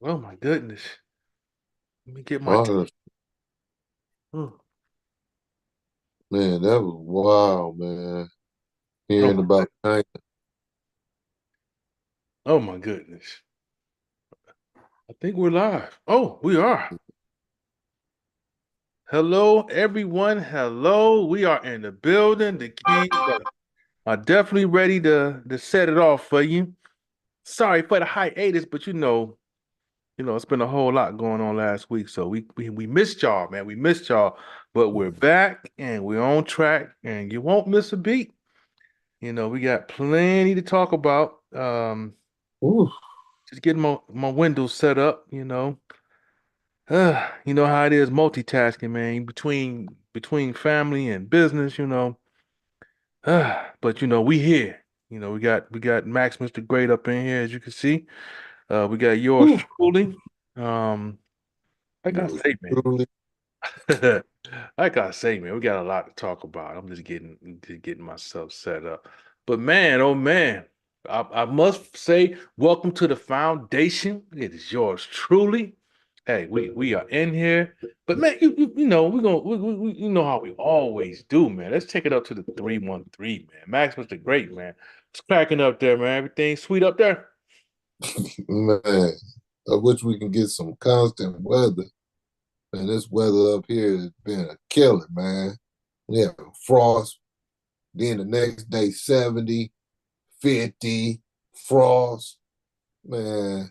Oh my goodness. Let me get my Oh, oh, man, that was wild, man. oh Hearing about China. oh my goodness. I think we're live. Oh, we are. Hello, everyone. Hello. We are in the building. The keys are definitely ready to set it off for you. Sorry for the hiatus, but it's been a whole lot going on last week. So we missed y'all, man. We missed y'all. But we're back and we're on track and you won't miss a beat. We got plenty to talk about. Ooh, Just getting my windows set up. You know how it is multitasking, man, between family and business. But we here. We got Max Mr. Great up in here, as you can see. We got yours ooh, truly. Um, like I yours say, man. truly. Like I say, man, we got a lot to talk about. I'm just getting myself set up. But man, oh man, I must say, welcome to the foundation. It is yours truly. Hey, we are in here. But man, you know, we're gonna we you know how we always do, man. Let's take it up to the 313, man. Max was the great, man. It's cracking up there, man. Everything sweet up there. Man, I wish we can get some constant weather. And this weather up here has been a killer, man. We have frost, then the next day 70, 50, frost. Man,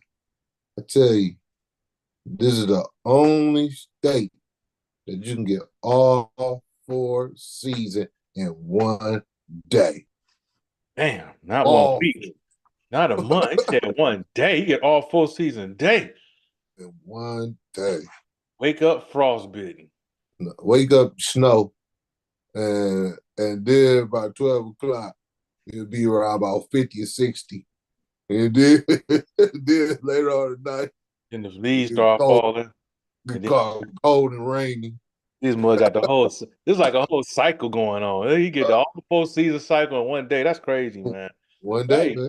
I tell you, this is the only state that you can get all four seasons in one day. Damn, not one All week, not a month. He said one day. You get all full season day. in one day. Wake up frostbitten. Wake up, snow, and then by 12 o'clock, it'll be around about 50 or 60. And then, then later on at night, And the leaves it's start cold, falling. And get then cold and rainy. this mug got this is like a whole cycle going on. You get all the full season cycle in one day. That's crazy, man. One day, Hey, man.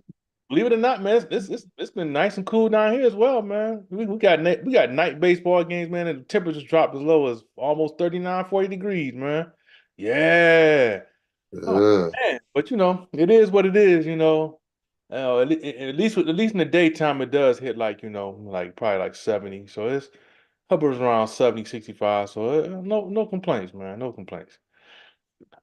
believe it or not, man, it's been nice and cool down here as well, man. We got night baseball games, man, and the temperatures dropped as low as almost 39, 40 degrees, man. Yeah. Oh Yeah. man. But it is what it is. At least in the daytime it does hit like probably like 70. So it's hovers around 70, 65. So no complaints, man. No complaints.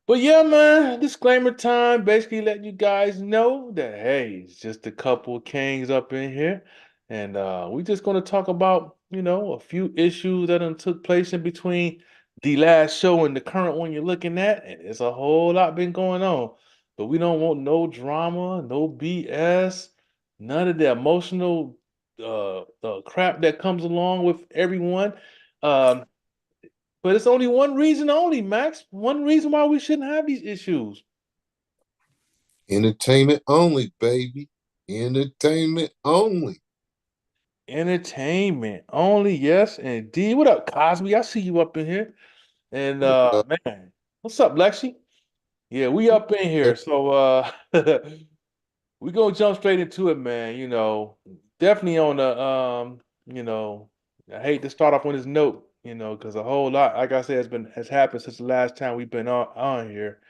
But yeah, man, disclaimer time. Basically letting you guys know that hey, it's just a couple of kings up in here. And we're just gonna talk about a few issues that done took place in between the last show and the current one you're looking at. And it's a whole lot been going on. But we don't want no drama, no BS, none of the emotional crap that comes along with everyone. Um, but it's only one reason only, Max. One reason why we shouldn't have these issues. Entertainment only, baby. Entertainment only. Entertainment only, yes, indeed. What up, Cosby? I see you up in here. And What up? man, what's up, Lexi? Yeah, we up in here. So we gonna jump straight into it, man. Definitely on the you know, I hate to start off on this note, because a whole lot, like I said, has happened since the last time we've been on here.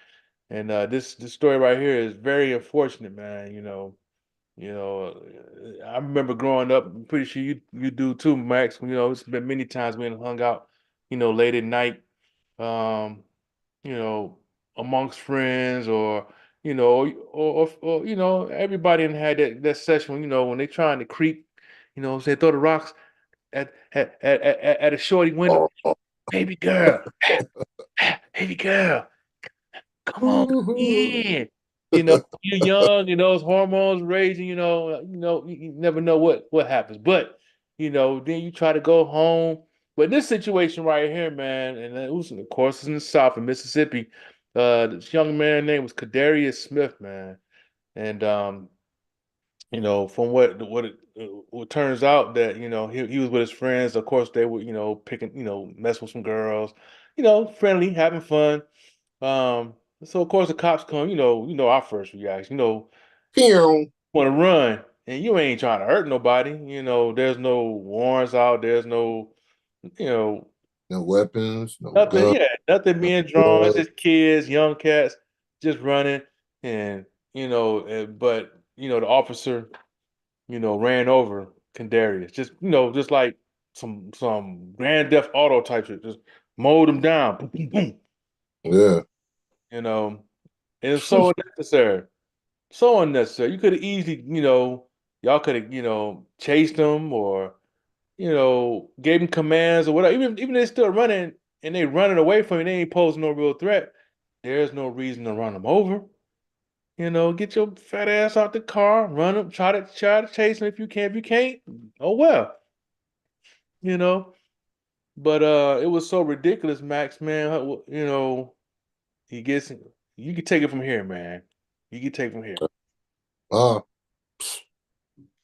And this story right here is very unfortunate, man. I remember growing up. I'm pretty sure you do too, Max. It's been many times we done hung out late at night, um, you know, amongst friends or everybody done had that session when they trying to creep, say throw the rocks at a shorty window. Oh, oh. Baby girl, baby girl. Come on in. You're young, it's hormones raging, you never know what happens. But then you try to go home. But this situation right here, man, and it was, of course, it's in the South in Mississippi. This young man name was Kadarius Smith, man. And from what turns out that he was with his friends. Of course, they were picking, messing with some girls, friendly, having fun. So of course the cops come, our first reaction, Pew. want to run. and you ain't trying to hurt nobody. There's no warrants out. There's no, you know, No weapons, no nothing. guns, Yeah, nothing no being drawn. It's drugs. just kids, young cats, just running, and but the officer, ran over Kendarius. Just like some Grand Theft Auto type shit. Just mowed him down. Boom, boom, boom. Yeah. You know, and it's so unnecessary. So unnecessary. You could have easily, y'all could have, chased them or, gave them commands or whatever. Even if they're still running and they running away from you, they ain't posing no real threat. There's no reason to run them over. Get your fat ass out the car, run them, try to chase them if you can. If you can't, oh well. You know. But it was so ridiculous, Max, man. He gets you can take it from here, man. You can take it from here. Uh,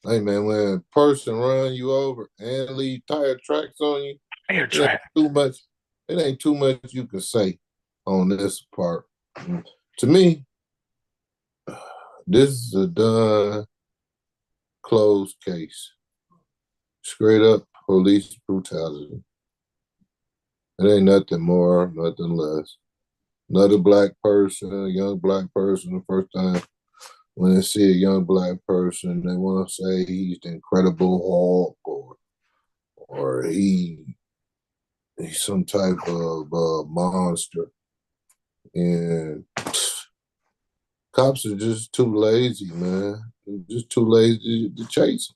hey man, when a person run you over and leave tire tracks on you, Air it ain't track. too much. It ain't too much you can say on this part. To me, this is a done closed case. Straight up police brutality. It ain't nothing more, nothing less. Another black person, a young black person, the first time when they see a young black person, they want to say he's the Incredible Hulk or he's some type of monster. And cops are just too lazy, man. They're just too lazy to chase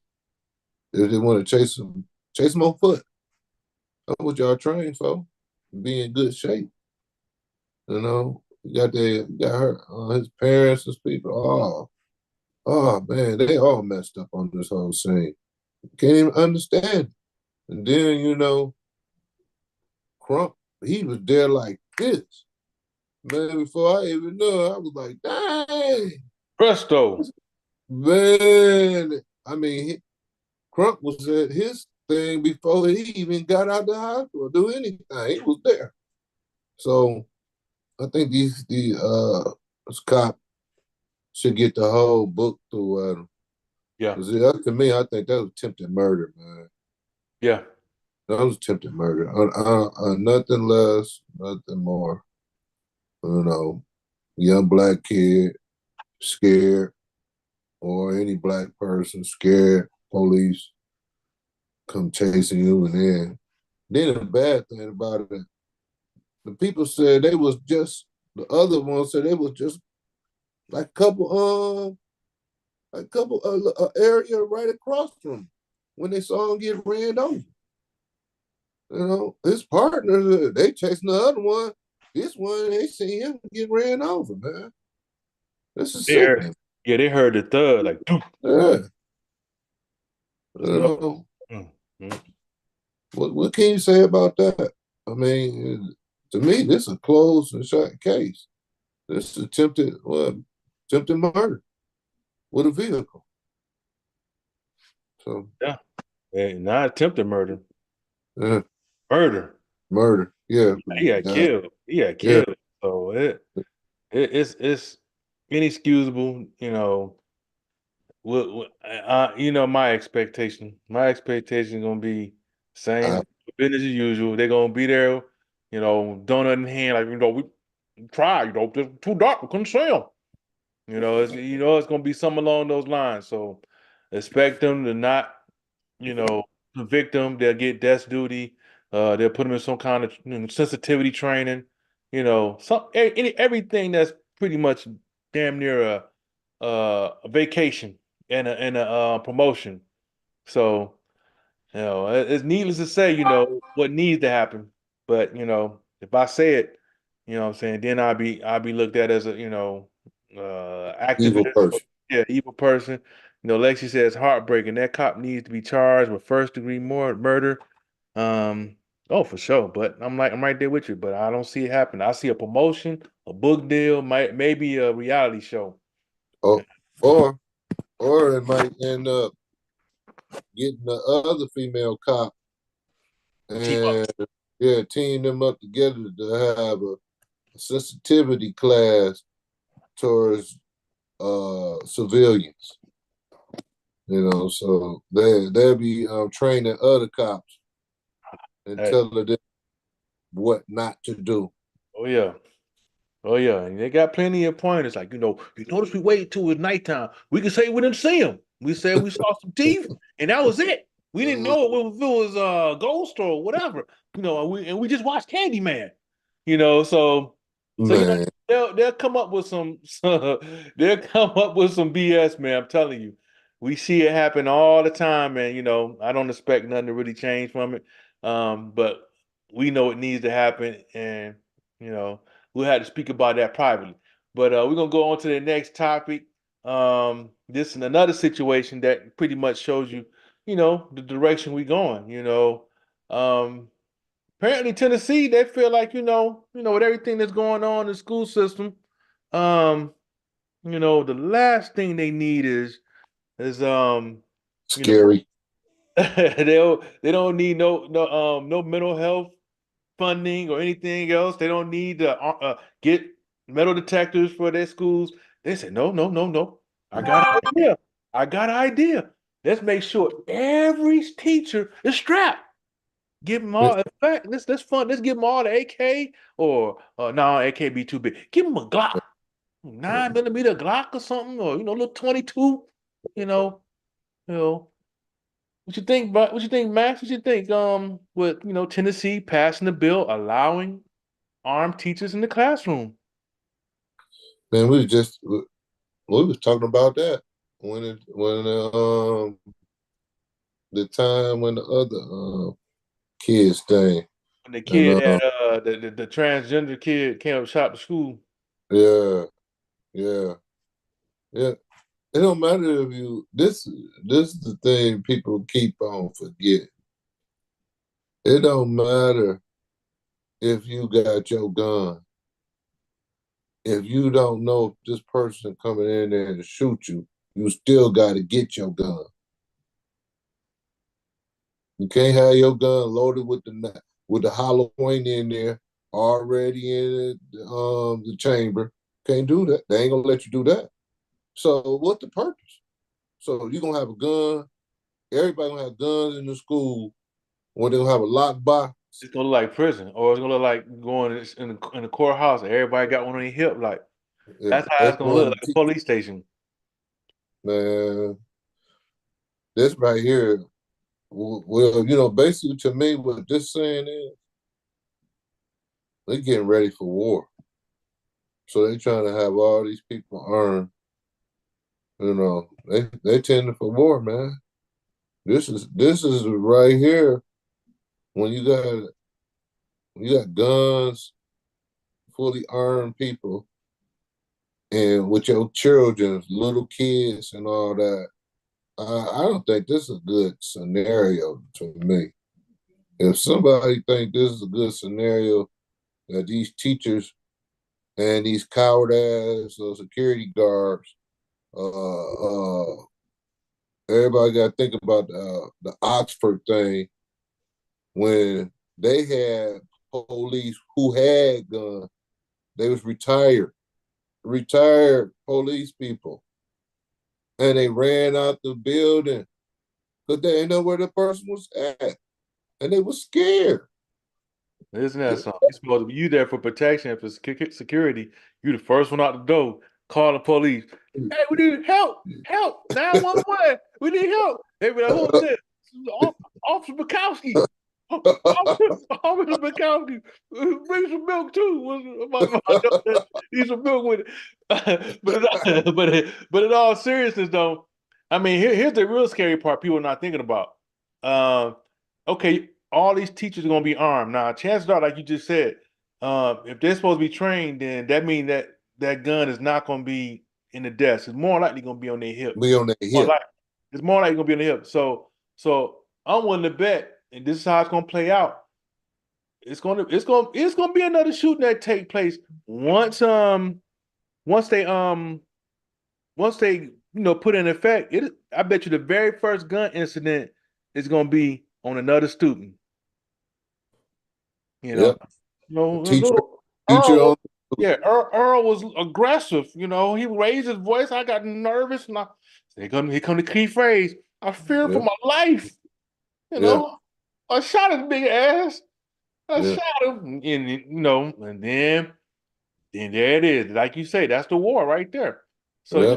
them. If they want to chase them on foot. That's what y'all trained for. Be in good shape. You know, got her, his parents, his people. Oh man, they all messed up on this whole scene. Can't even understand. And then Crump, he was there like this. Man, before I even knew, I was like, dang, Presto. man. I mean, Crump was at his thing before he even got out the hospital, do anything. He was there. So I think this cop should get the whole book through him. Yeah. Because to me, I think that was attempted murder, man. Yeah. That was attempted murder. Nothing less, nothing more. You know, young black kid scared, or any black person scared, police come chasing you, and then the bad thing about it, the people said they was just the other ones said they was just like a couple area right across from him when they saw him get ran over. His partners, they chasing the other one. This one, they see him get ran over, man. This is They heard, sickening. yeah, they heard the thud like, "Doof." Yeah. There's You no. know, Mm, mm. what can you say about that? I mean, to me, this is a closed and shut case. This is attempted murder with a vehicle. So, Yeah. Not attempted murder. yeah, Murder. murder. Yeah, He got yeah, killed. He got yeah. killed. So it's inexcusable. My expectation. My expectation is gonna be I, same business as usual. They're gonna be there, donut in hand, like we try. It's too dark. We couldn't see 'em. It's gonna be something along those lines. So expect them to not, convict them. They'll get death duty. They'll put them in some kind of sensitivity training. Everything that's pretty much damn near a vacation and a promotion. So it's needless to say, what needs to happen. But if I say it, what I'm saying, then I'll be looked at as a evil activist, or, person. yeah, evil person. Lexi says heartbreaking. That cop needs to be charged with first degree murder. Um, oh, for sure. But I'm right there with you. But I don't see it happen. I see a promotion, a book deal, maybe a reality show. Oh, or or it might end up getting the other female cop Team up. and yeah, team them up together to have a sensitivity class towards civilians. So they'll be training other cops and Hey, telling them what not to do. oh yeah. Oh yeah, and they got plenty of pointers. Like you notice we waited till it's nighttime. We could say we didn't see them. We said we saw some teeth, and that was it. We didn't know if it was a ghost or whatever. And we just watched Candyman. So Man, they'll come up with they'll come up with some BS, man. I'm telling you, we see it happen all the time, man. I don't expect nothing to really change from it. But we know it needs to happen, and you know we'll have to speak about that privately. But we're gonna go on to the next topic. This is another situation that pretty much shows you, the direction we're going. Um, Apparently Tennessee, they feel like, with everything that's going on in the school system, um, the last thing they need is you know, scary. they don't need no mental health funding or anything else. They don't need to get metal detectors for their schools. They said, no, no, no, no. I got an idea. I got an idea. Let's make sure every teacher is strapped. Give them all. In fact, let's fun. Let's give them all the AK or no, AK be too big. Give them a Glock, 9 millimeter Glock or something, or a little 22. You know, you know. What you think, what you think, Max? What you think? With Tennessee passing the bill allowing armed teachers in the classroom. Man, we was talking about that when the time when the other kids thing. When the And kid had the transgender kid came up shop to school. yeah, yeah, yeah. It don't matter if you this is the thing people keep on forgetting. It don't matter if you got your gun. If you don't know if this person coming in there to shoot you, you still got to get your gun. You can't have your gun loaded with the hollow point in there already in the chamber. Can't do that. They ain't gonna let you do that. So what's the purpose? So you gonna have a gun. Everybody gonna have guns in the school. Or they gonna have a lock box. It's gonna look like prison, or it's gonna look like going in the courthouse. And everybody got one on their hip. Like that's how it's gonna look, Everyone, like a police station. man, this right here. Well, basically to me, what this saying is, they're getting ready for war. So they trying to have all these people armed. They tending for war, man. This is right here when you got guns, fully armed people, and with your children, little kids, and all that. I don't think this is a good scenario to me. If somebody think this is a good scenario, that these teachers and these coward ass security guards, uh, everybody got to think about the Oxford thing when they had police who had guns. They was retired police people, and they ran out the building because they didn't know where the person was at, and they were scared. Isn't that something? You're supposed to be you there for protection, for security. You the first one out the door. Call the police. Hey, we need help! Help! 911. We need help. They be like, who is this? Officer Bukowski. Officer Bukowski. Bring some milk too. Need some milk with it. But in all seriousness, though, I mean, here's the real scary part. People are not thinking about. Um, okay, all these teachers are going to be armed. Now, chances are, like you just said, if they're supposed to be trained, then that means that gun is not going to be in the desk. It's more likely going to be on their hip. Be on their More hip. likely. It's more likely going to be on their hip. So I'm willing to bet, and this is how it's going to play out. It's gonna be another shooting that take place once they put in effect. I bet you the very first gun incident is gonna be on another student. You know, Yep. Teacher, little teacher Earl. on. Yeah, Earl was aggressive. He raised his voice. I got nervous, and Here come the key phrase. I fear for yeah, my life. You yeah, know, I shot his big ass. I yeah, shot him, and and then there it is. Like you say, that's the war right there. So, yeah.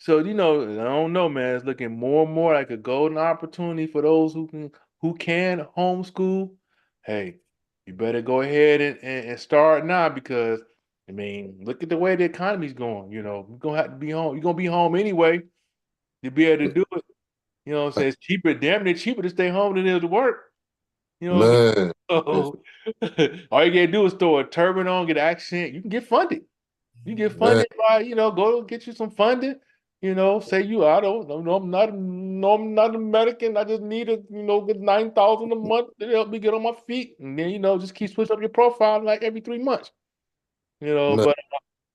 I don't know, man. It's looking more and more like a golden opportunity for those who can homeschool. Hey, you better go ahead and start now because I mean, look at the way the economy's going. You're gonna have to be home. You're gonna be home anyway to be able to do it. You know what I'm saying? It's cheaper, damn near cheaper to stay home than it is to work. You know what I'm Man, it's, saying? So all you gotta do is throw a turban on, get an accent. You can get funded. You get man, funded by, go get you some funding. Say I don't know, I'm not, no, I'm not American. I just need get 9,000 a month to help me get on my feet, and then just keep switching up your profile like every 3 months. man,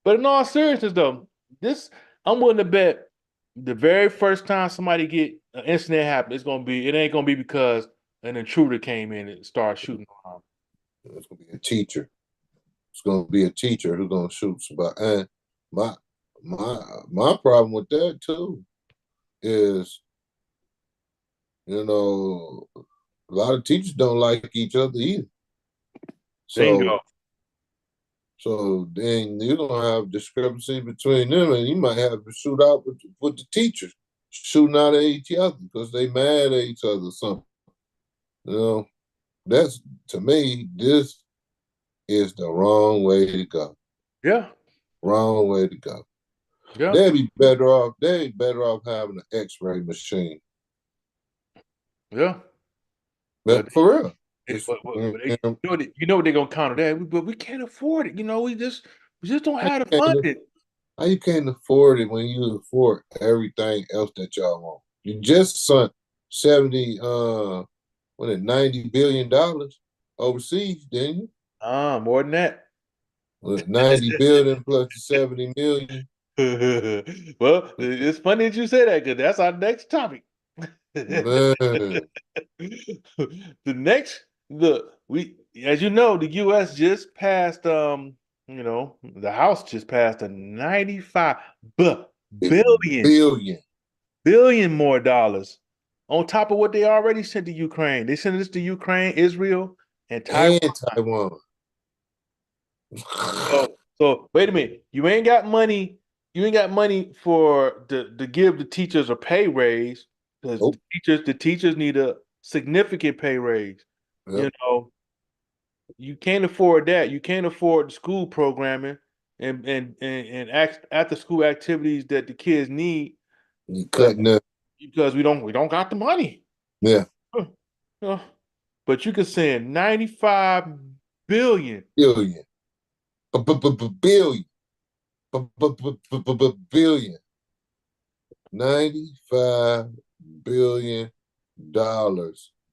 But in all seriousness though, this I'm willing to bet the very first time somebody get an incident happen, it ain't gonna be because an intruder came in and started shooting around. it's gonna be a teacher. It's gonna be a teacher who's gonna shoot somebody. And my my problem with that too is, a lot of teachers don't like each other either. So Bingo. so then you're gonna have discrepancy between them, and you might have to shoot out with the teachers, shooting out at each other because they mad at each other or something. You know, that's to me, this is the wrong way to go. Yeah, Wrong way to go. yeah, They'd be better off. They'd be better off having an X-ray machine. yeah. But But for real, It, it's but they, what they're gonna counter that, but we can't afford it. We just don't have the funding. how you can't afford it when you afford everything else that y'all want. You just sunk 70 what it $90 billion overseas, didn't you? More than that. With 90 billion plus the 70 million. Well, it's funny that you say that because that's our next topic. Man, The next, as you know, the U.S. just passed, the House just passed a 95 billion billion billion more dollars on top of what they already sent to Ukraine. They sent this to Ukraine, Israel, and Taiwan. and Taiwan. So wait a minute. You ain't got money. You ain't got money for to give the teachers a pay raise because Nope. the teachers need a significant pay raise. You Yep. know, you can't afford that. You can't afford the school programming and after school activities that the kids need You because cutting up. because we don't got the money. Yeah. Huh. Huh. But you can send 95 billion. Billion. Billion. Billion. $95 billion.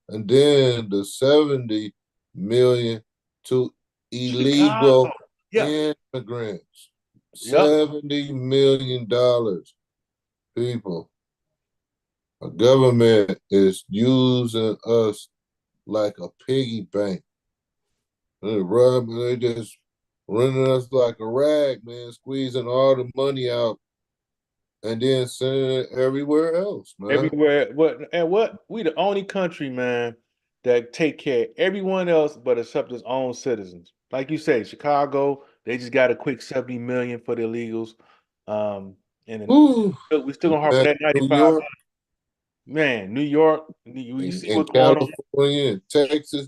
And then the 70 million to illegal Chicago. Yeah. immigrants. Yep. $70 million. People, a government is using us like a piggy bank. They just running us like a rag, man, squeezing all the money out and then sending it everywhere else, man. Everywhere. We the only country, man, that take care of everyone else but except its own citizens. Like you say, Chicago, they just got a quick 70 million for the illegals. Um, and Ooh, we still gonna harp on man, that New 95. York Man, New York, we see and what's going on. California and Texas,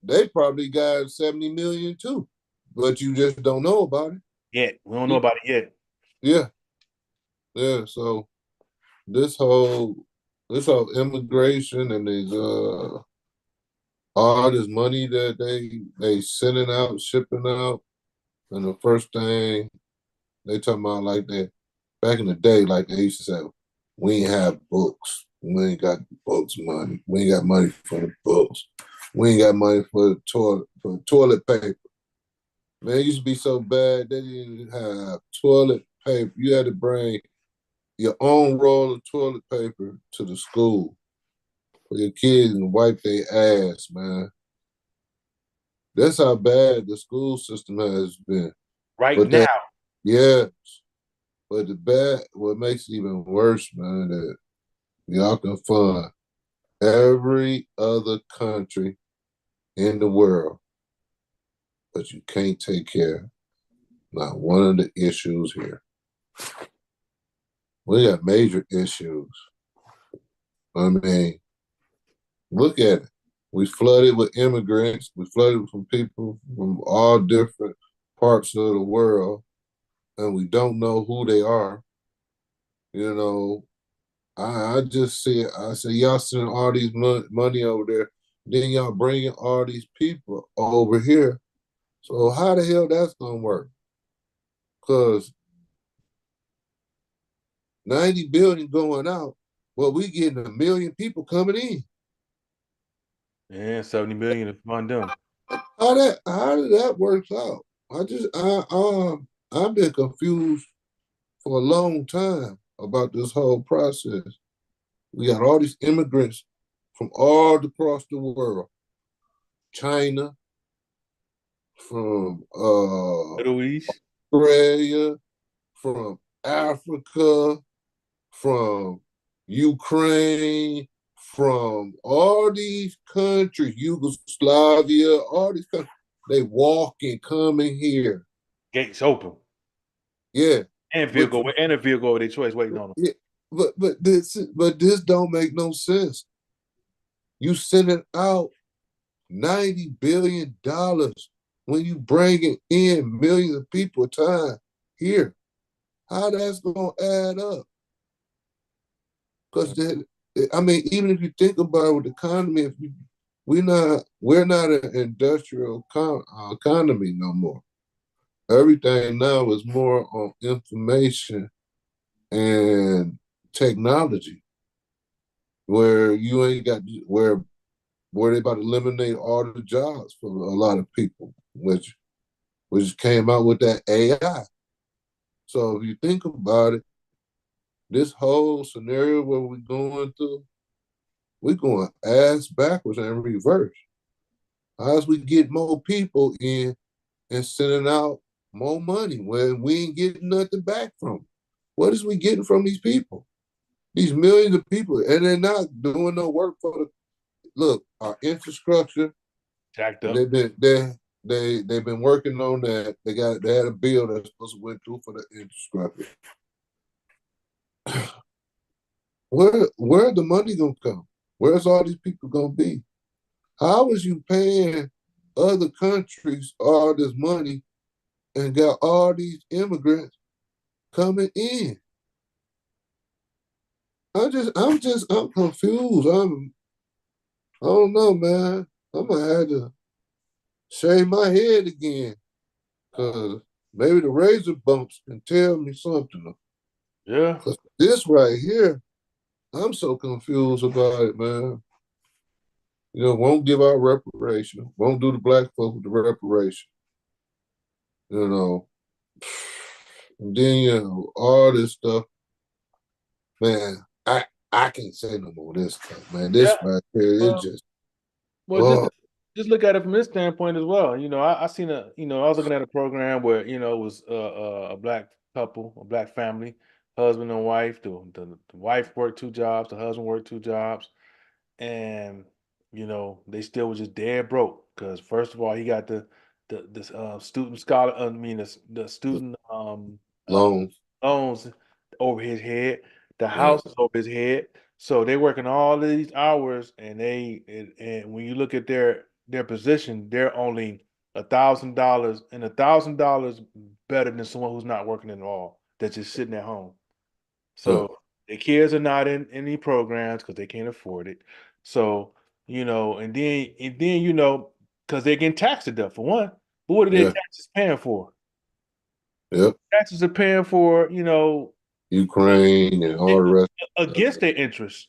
they probably got 70 million too, but you just don't know about Yet. We don't know it. about it yet. Yeah, yeah. So this whole this whole immigration and these all this money that they sending out, shipping out, and the first thing they talking about like that back in the day, like they used to say, we ain't have books. We ain't got books money. We ain't got money for the books. We ain't got money for toilet paper. Man, it used to be so bad they didn't have toilet paper. You had to bring your own roll of toilet paper to the school for your kids and wipe their ass, man. That's how bad the school system has been. Right But now. that, yeah, But what makes it even worse, man, that y'all can fund every other country in the world, but you can't take care of not one of the issues here. We got major issues. I mean, look at it. We flooded with immigrants. We flooded from people from all different parts of the world, and we don't know who they are. You know, I just see it. I say, y'all sending all these money over there. Then y'all bringing all these people over here. So how the hell that's going to work? Because 90 billion going out, well, we getting 1 million people coming in. And 70 million to fund them. How did that work out? I've been confused for a long time about this whole process. We got all these immigrants from all across the world, China, from Middle East. Australia, from Africa, from Ukraine, from all these countries, Yugoslavia, all these countries. They walking, coming here. Gates open. Yeah, but And a vehicle of their choice waiting on them. yeah, but this don't make no sense. You sending out $90 billion when you bringing in millions of people a time here. How that's gonna add up? Because I mean, even if you think about it with the economy, if you, we're not an industrial economy no more. Everything now is more on information and technology, where you ain't got where they about to eliminate all the jobs for a lot of people, which came out with that AI. So if you think about it, this whole scenario where we're going through, we're going ass backwards and reverse. As we get more people in and sending out more money when we ain't getting nothing back from them. What is we getting from these people? These millions of people, and they're not doing no work for the look, our infrastructure. Jacked up. They've been working on that. They had a bill that's supposed to went through for the infrastructure. Where the money gonna come? Where's all these people gonna be? How is you paying other countries all this money and got all these immigrants coming in? I'm confused. I don't know, man. I'm gonna have to shave my head again because maybe the razor bumps can tell me something. Yeah. Because this right here, I'm so confused about it, man. You know, won't give out reparation, won't do the black folk with the reparation. You know, and then all this stuff, man. I can't say no more of this stuff, man. Yeah. This right here is Well, just well, oh just look at it from this standpoint as well. I seen I was looking at a program where it was a black couple, a black family, husband and wife. The wife worked two jobs, the husband worked two jobs, and they still was just dead broke because first of all he got the this student scholar I mean the student uh long, loans over his head, the yeah, house is over his head, so they working all these hours and and when you look at their position they're only $1,000 and $1,000 better than someone who's not working at all that's just sitting at home. huh, So the kids are not in any programs because they can't afford it. So, and then, because they're getting taxed to death for one. But what are their yeah, taxes paying for? yep. Taxes are paying for, Ukraine and all it, the rest of against it. their interests.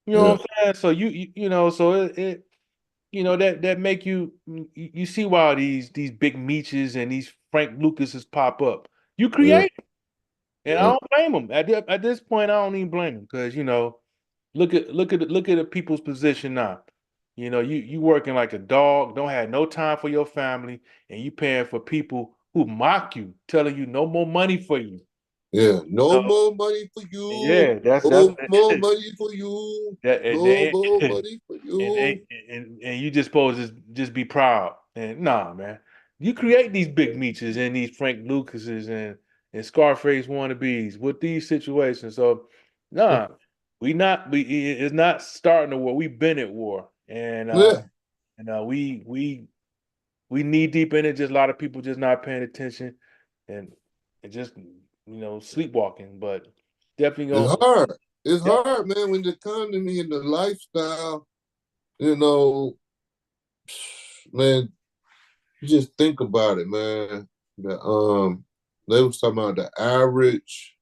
You know Yeah, what I'm saying? So so that make you see why these big Meeches and these Frank Lucases pop up. You yeah, create, and I yeah, don't blame them. At this point, I don't even blame them because look at the people's position now. You working like a dog, don't have no time for your family, and you paying for people who mock you, telling you no more money for you. Yeah, no So more money for you. yeah, that's No more money for you. that, and No they more money for and you. they and you just supposed to just be proud. And nah, man, you create these big meets and these Frank Lucases and Scarface wannabes with these situations. So nah, it's not starting a war. We've been at war, Yeah, and we knee deep in it. Just a lot of people just not paying attention and just sleepwalking. But definitely it's gonna hard. It's yeah, hard, man, when the economy and the lifestyle, you know, man, you just think about it, man. They was talking about the average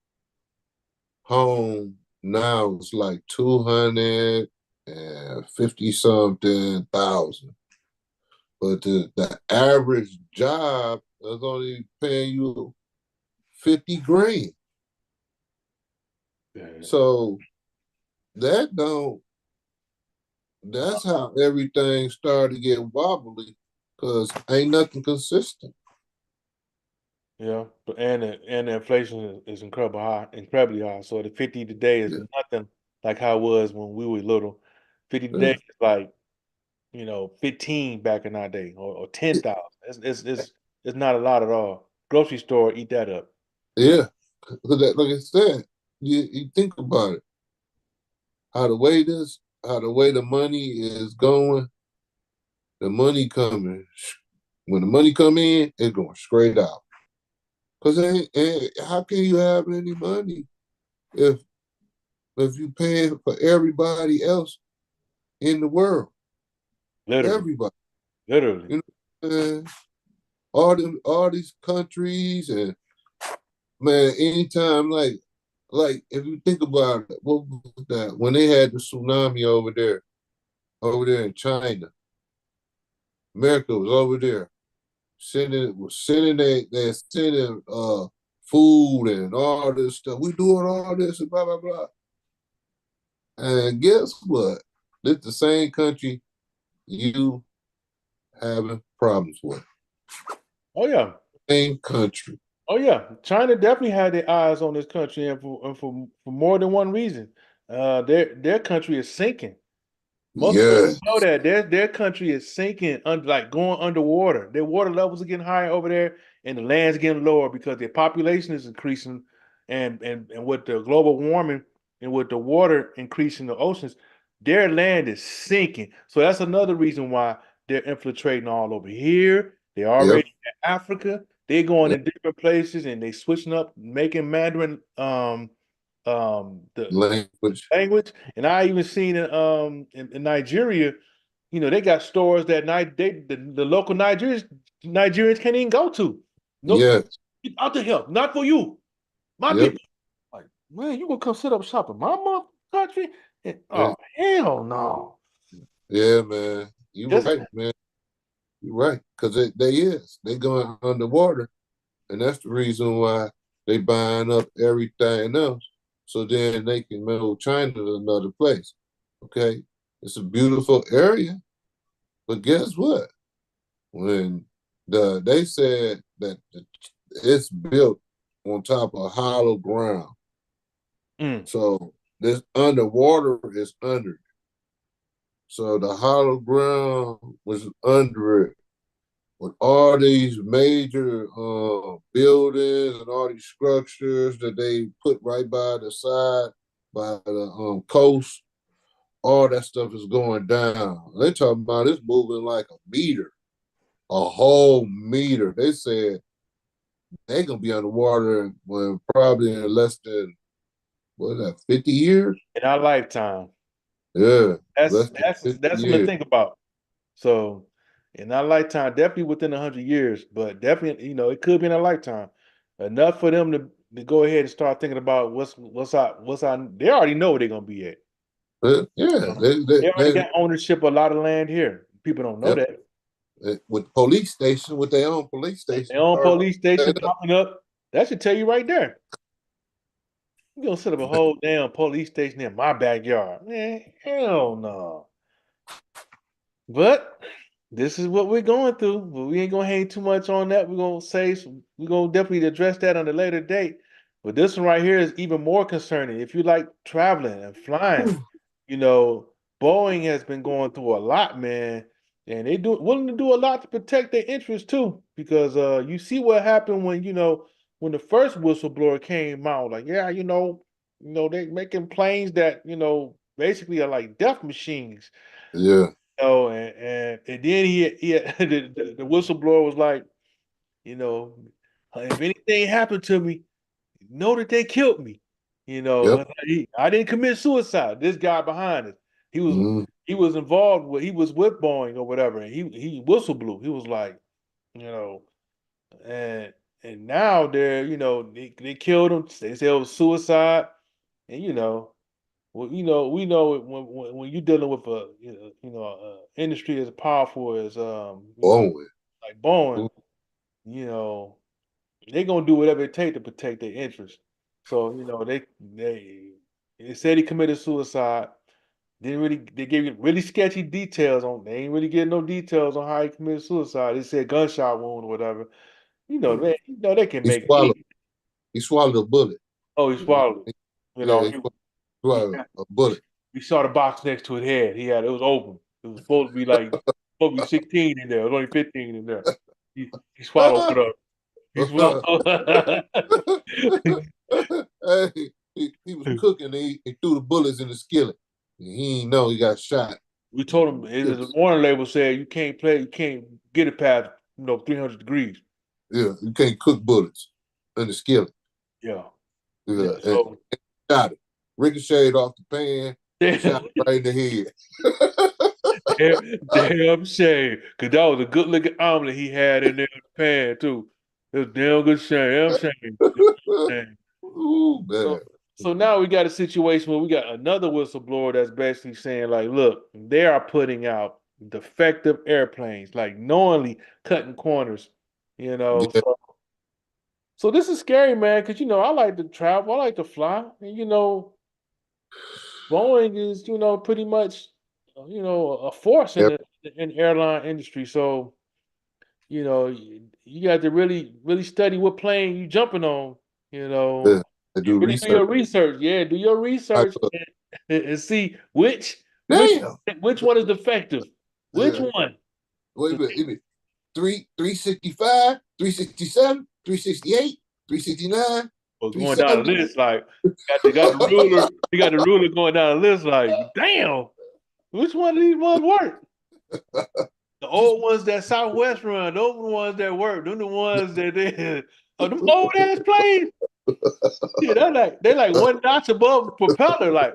home now is like 250 something thousand. But the average job is only paying you 50 grand. yeah, So that don't that's how everything started to get wobbly because ain't nothing consistent. yeah. And the inflation is incredibly high. So the 50 today is Yeah. nothing like how it was when we were little. 50 today is like 15 back in our day or 10,000. It's not a lot at all. Grocery store eat that up. Yeah. Like I said, you think about it, how the way the money is going, the money coming. When the money come in, it's going straight out. Because how can you have any money if you paying for everybody else in the world? Literally, Everybody, literally. you know, all these countries and man, anytime like if you think about it, what was that when they had the tsunami over there in China? America was over there sending they sending food and all this stuff. We doing all this and blah blah blah. And guess what? This the same country you having problems with. Oh yeah. Same country. Oh yeah, China definitely had their eyes on this country, and for more than one reason. Their country is sinking. Most people Yes. don't know that their country is sinking, like going underwater. Their water levels are getting higher over there, and the land's getting lower because their population is increasing, and with the global warming and with the water increasing the oceans, their land is sinking. So that's another reason why they're infiltrating all over here. They're Yep. already in Africa. They're going in different places, and they switching up, making Mandarin the Language. language. And I even seen in Nigeria, they got stores that the local Nigerians can't even go to. No, Yes. get out the hell, not for you, my Yep. people. Like, man, you gonna come sit up shop in my country? And, Yeah, oh hell no. yeah, man. You Just right, man. You right. Because they going underwater. And that's the reason why they buying up everything else. So then they can move China to another place. Okay. It's a beautiful area. But guess what? When they said that it's built on top of hollow ground. mm, So this underwater is under it. So the hollow ground was under it with all these major buildings and all these structures that they put right by the side, by the coast, all that stuff is going down. They talking about it's moving like a meter, a whole meter. They said they gonna be underwater when probably in less than what is that, 50 years? in our lifetime. Yeah, That's less than that's 50 that's something to years. think about. So in our lifetime, definitely within 100 years, but definitely, it could be in a lifetime. Enough for them to go ahead and start thinking about what's our they already know where they're gonna be at. Yeah, They already got ownership of a lot of land here. People don't know yep. that. With police station, with their own police Their station, own already police station set up. popping up. That should tell you right there. You gonna set up a whole damn police station in my backyard. Man, hell no. But this is what we're going through. But we ain't gonna hang too much on that. We're gonna definitely address that on a later date. But this one right here is even more concerning. If you like traveling and flying, you know, Boeing has been going through a lot, man, and they do willing to do a lot to protect their interests too. Because you see what happened when when the first whistleblower came out, like yeah, they making planes that basically are like death machines. Yeah. And then he the whistleblower was like, you know, if anything happened to me, know that they killed me. Yep. I didn't commit suicide. This guy behind us, he was Mm, he was involved with he was with Boeing or whatever, and he whistle blew. He was like, you know, and now they killed him. They said it was suicide, and well, we know when you're dealing with a industry as powerful as Bowen. like Boeing, Ooh, you know they're gonna do whatever it takes to protect their interests. So they said he committed suicide. Didn't really they gave you really sketchy details on. They ain't really getting no details on how he committed suicide. They said gunshot wound or whatever. They can he make swallowed. any. He swallowed a bullet. Oh, he You know. swallowed it. You Yeah, know he he swallowed a bullet. we saw the box next to his head. It was open. It was supposed to be 16 in there. It was only 15 in there. He swallowed it up. He swallowed. Hey, he was cooking. He threw the bullets in the skillet. And he didn't know he got shot. We told him the warning label said you can't get it past 300 degrees. Yeah, you can't cook bullets in the skillet. Yeah, yeah. Yeah, and So shot it. Ricocheted off the pan, shot damn, it right in the head. damn shame, because that was a good looking omelet he had in there in the pan too. It was damn good shame, damn shame, shame. Ooh, man. So now we got a situation where we got another whistleblower that's basically saying like, look, they are putting out defective airplanes, like knowingly cutting corners, you know. Yeah, So this is scary, man, because I like to travel, I like to fly, and Boeing is pretty much a force in yeah, the airline industry. So you got to really study what plane you jumping on, you yeah. know, I and do really do research. your research. Yeah, do your I research look, and see which damn. which one is defective, which Yeah. one. Wait a minute. 365, 367, 368, 369, But going down the 370. list, like got the ruler, you got the ruler going down the list, like damn, which one of these ones work? The Just old ones that Southwest run, those are the ones that work. Them the ones that they oh them old ass planes. Yeah, they're like one notch above the propeller, like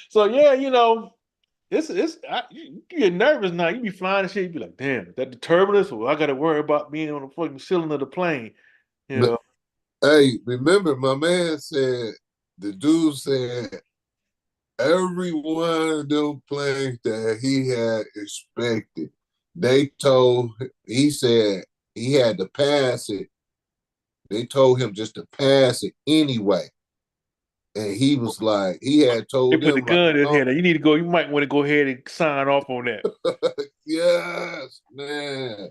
so yeah, you get nervous now. You be flying and shit, you be like, damn, that the turbulence, well, I gotta worry about being on the fucking ceiling of the plane, you know. hey, remember my man said the dude said every one of them planes that he had expected, they told he said he had to pass it. They told him just to pass it anyway. And he was like, he had They told put the them like, gun in his oh, head. Like, you need to go, you might want to go ahead and sign off on that. yes, man.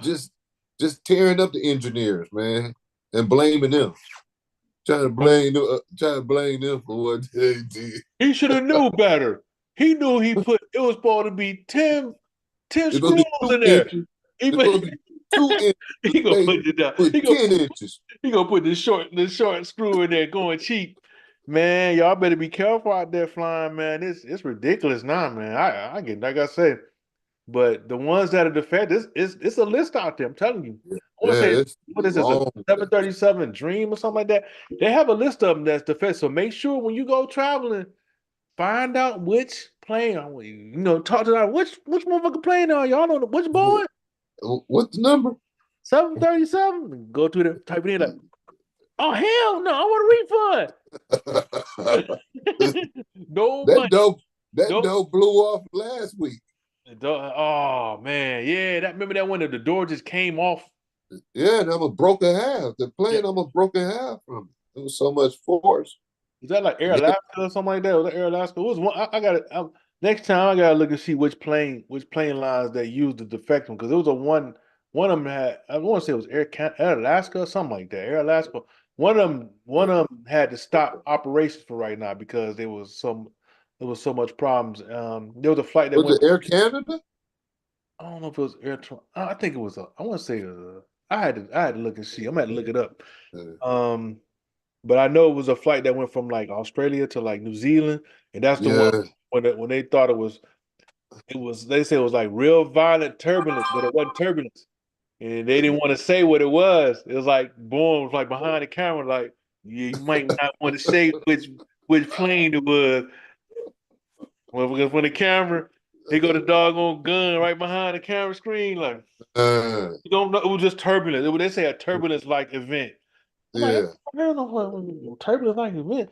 Just just tearing up the engineers, man, and blaming them. Trying to blame them for what they did. He should have knew better. He knew it was supposed to be 10 It's supposed to be screws two in there. inches. He It's put, supposed to be 2 inches. he gonna They put it down. put 10 inches. He gonna put the short screw in there going cheap. Man, y'all better be careful out there flying, man. It's ridiculous now, man. I get like I said, but the ones that are defective, it's a list out there. I'm telling you. Yeah, I want to say it's what is this, a long. 737 Dream or something like that? They have a list of them that's defective. So make sure when you go traveling, find out which plane. Talk to that. Which motherfucker plane are y'all know which Boeing? What's the number? 737. Go to the type it in like, oh hell no, I want a refund. No that money. dope that No. dope blew off last week. Oh man, yeah. Remember that one that the door just came off. Yeah, and almost broke in half. The Yeah. plane almost broke in half from it. There was so much force. Was that like Air Yeah, Alaska or something like that? Was that Air Alaska? It was one. I got it. Next time I gotta look and see which plane lines that used the defect one because it was a one. One of them had. I want to say it was Air Alaska or something like that. Air Alaska. one of them had to stop operations for right now because there was so much problems. There was a flight that Was went. it Air Canada? I don't know if it was air. I think it was a. I want to say I had to look and see. I'm gonna have to look it up. Uh, Um, but I know it was a flight that went from like Australia to like New Zealand, and that's the one yeah, when they thought it was they said it was like real violent turbulence, but it wasn't turbulence. And they didn't want to say what it was. It was like boom, it was like behind the camera, like yeah, you might not want to say which plane it was. Well, because when the camera, they got the doggone gun right behind the camera screen, like uh, you don't know. It was just turbulence. They say a turbulence like event. I'm like, yeah. I don't know what turbulence like event.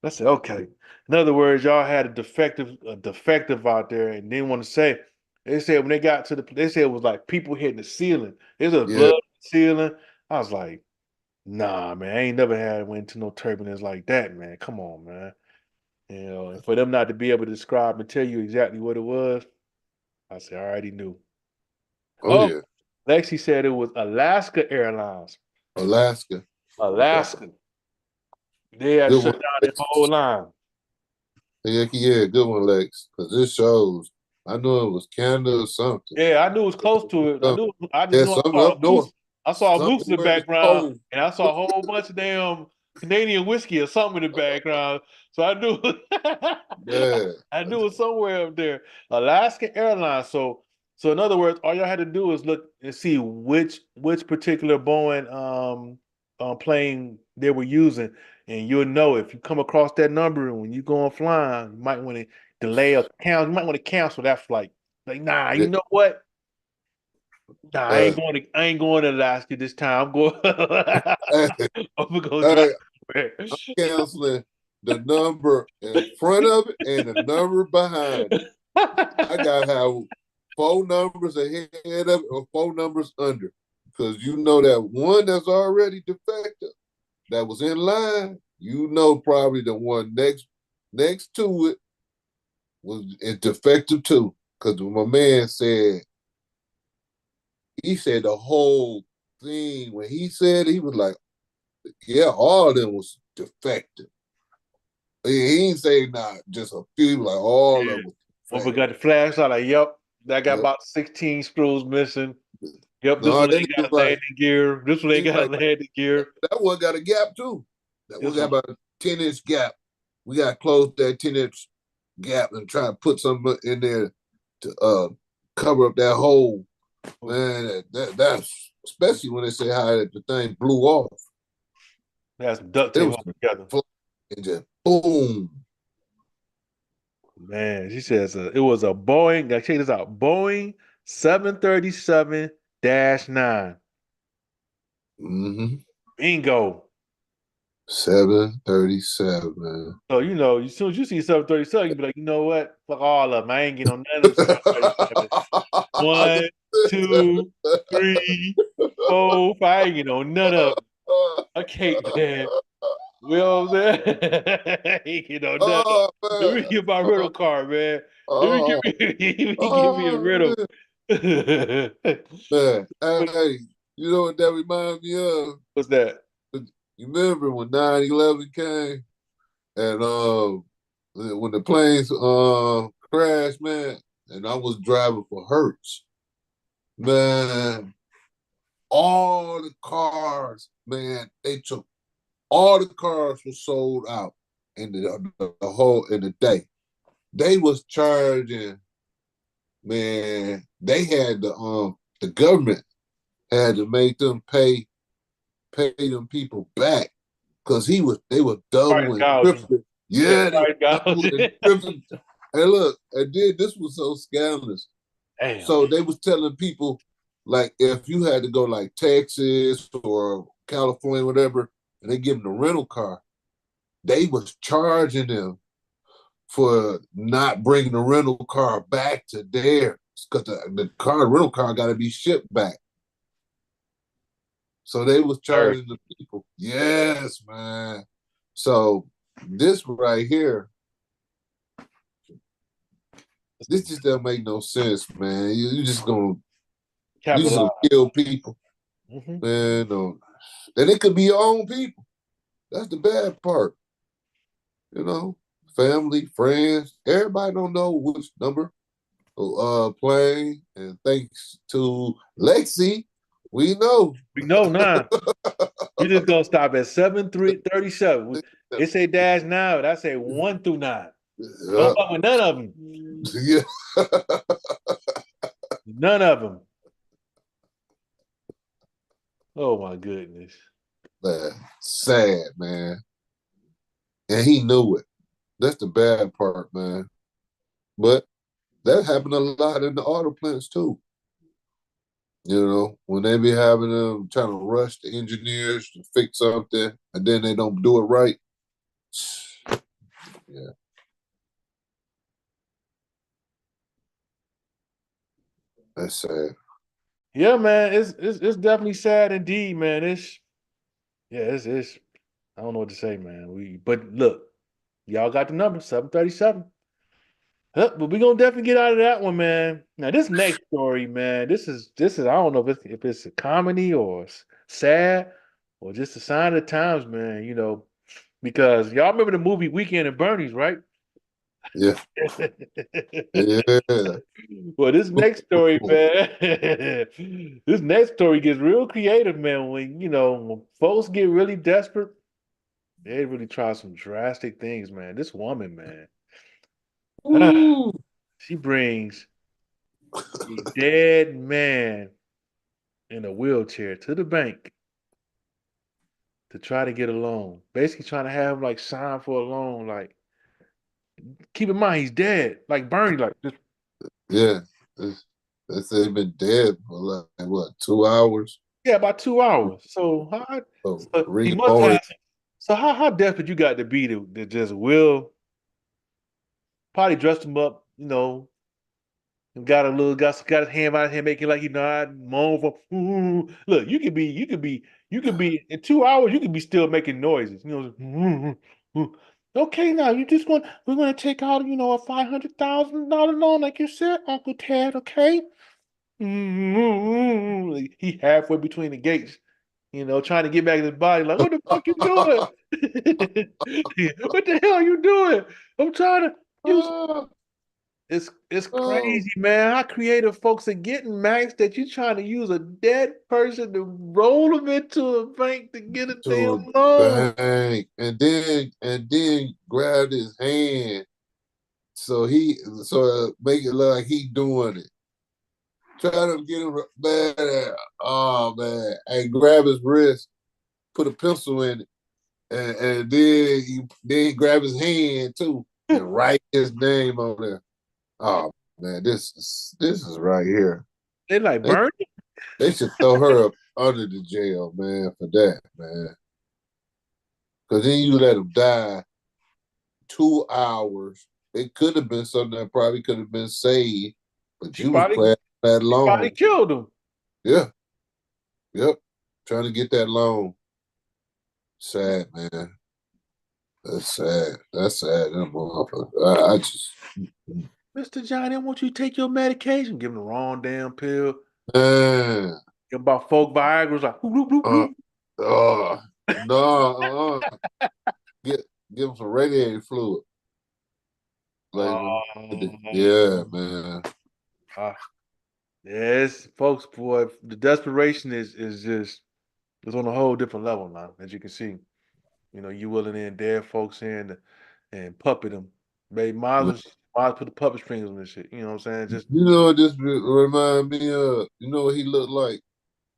I said, okay. In other words, y'all had a defective out there and didn't want to say. They said when they got to they said it was like people hitting the ceiling. There's a Yeah. blood on the ceiling. I was like, nah, man, I ain't never had went to no turbulence like that, man. Come on, man. And for them not to be able to describe and tell you exactly what it was, I said, I already knew. Oh Oh, yeah. Lexi said it was Alaska Airlines. Alaska. Alaska. They had Good shut one, down their Lex. whole line. Yeah, yeah, good one, Lex. Because this shows. I know it was Canada or something. Yeah, I knew it was close to it. Some, I just yeah, knew I something saw a up moose. north. I saw a moose Something in the where it's background, cold. and I saw a whole bunch of damn Canadian whiskey or something in the background. So I knew Yeah. I knew it was somewhere up there. Alaska Airlines. So in other words, all y'all had to do is look and see which particular Boeing plane they were using, and you'll know if you come across that number and when you go on flying, you might want to delay or cancel. You might want to cancel that flight. Like, nah, you Yeah. know what? Nah, Uh, I ain't going to Alaska this time. I'm going hey, I'm gonna go drive. hey, I'm canceling the number in front of it and the number behind it. I gotta have four numbers ahead of it or four numbers under. Because you know that one that's already defective that was in line, you know probably the one next to it was defective too. Because my man said he said the whole thing when he said he was like, yeah, all of them was defective. He ain't say not just a few, like all of Yeah. them was When we defective. got the flashlight, like, yep, that got Yep. about 16 screws missing. Yep, this No, one then ain't he got was a like, landing gear. This one ain't he's got a like, landing gear. that one got a gap too. That one This got one, about a 10-inch gap. We got to close that 10-inch gap and try to put something in there to cover up that hole. Man, that's especially when they say how the thing blew off. that's some duct It tape was all together. and just boom. Man, she says it was a Boeing. Now check this out. Boeing 737-9. Mm-hmm. Bingo. 737. So as soon as you see 737, you be like, you know what? Fuck all of them. I ain't getting on none of them 737. One, two, three, four, five. I ain't getting on none of them. I can't, man. You know what I'm saying? I ain't getting on none of them. Oh Let man. me get my rental car, man. Let me Oh, give me a rental. man. Man. Hey, you know what that reminds me of? What's that? You remember when 9/11 came and when the planes crashed, man, and I was driving for Hertz, man, all the cars, man, they took all the cars were sold out in the whole in the day. They was charging, man. They had the government had to make them pay them people back because they were Price doubling, gouging. tripling. Yeah, Yeah, they price were doubling, gouging. tripling. And look, and then this was so scandalous. Damn. So they was telling people like if you had to go like Texas or California, whatever, and they give them a rental car, they was charging them for not bringing the rental car back to theirs because the rental car got to be shipped back. So they was Third. charging the people. Yes, man. So this right here, this just doesn't make no sense, man. You just Capitalize. gonna kill people, Hmm. man. No. And it could be your own people. That's the bad part. You know, family, friends, everybody don't know which number playing. And thanks to Lexi, we know. We know now. We just gonna stop at 7-3-37. It say dash now, and I say 1 through 9. Don't Yeah, fuck with none of them. yeah. None of them. Oh my goodness. Man, sad, man. And he knew it. That's the bad part, man. But that happened a lot in the auto plants too. You know, when they be having them trying to rush the engineers to fix something and then they don't do it right. Yeah, that's sad. Yeah, man. It's definitely sad indeed, man. It's I don't know what to say, man. But look, y'all got the number, 737. Huh, but we gonna definitely get out of that one, man. Now this next story, man, this is I don't know if it's a comedy or sad or just a sign of the times, man. Because y'all remember the movie Weekend at Bernie's, right? Yeah, yeah. Well, this next story, man, this next story gets real creative, man. When folks get really desperate, they really try some drastic things, man. This woman, man, Ooh, she brings a dead man in a wheelchair to the bank to try to get a loan. Basically, trying to have him like sign for a loan. Like, keep in mind he's dead, like Bernie, like just yeah. It's, they say they've been dead for like what, 2 hours? yeah, about 2 hours. So So he rigor must have. mortis. So how desperate you got to be to just will probably dressed him up, and got his hand out here making like he not moan for. Ooh. Look, you could be in 2 hours. You could be still making noises. Okay, now we're gonna take out a $500,000 loan like you said, Uncle Ted. Okay. Like, he halfway between the gates, trying to get back to his body. Like, what the fuck you doing? What the hell are you doing? I'm trying to use. Oh, It's oh, crazy, man. How creative folks are getting, Max, that you trying to use a dead person to roll them into a bank to get a damn to a loan. bank, and then grabbed his hand. So make it look like he doing it. Try to get him man. Oh man, and grab his wrist, put a pencil in it, and then he grab his hand too and write his name on there. Oh man, this is right here. They like They Bernie. they should throw her up under the jail, man, for that, man. Because then you let him die 2 hours. It could have been something that probably could have been saved, but She you was probably playing that she probably long. killed him. Yeah, yep. Trying to get that loan. Sad, man. That's sad. That's sad. That motherfucker. I just, Mr. Johnny, I want you to take your medication. Give him the wrong damn pill. man. Give him about 4 Viagra's like whoop, whoop, whoop, Uh, whoop. no, get give him some radiator fluid. Like, yeah, Um, man. uh, yes, folks, boy, the desperation is just it's on a whole different level now, as you can see. You willing in dead folks in and puppet them. Baby, might as well put the puppet strings on this shit. You know what I'm saying? Just You know what this remind me of? You know what he looked like?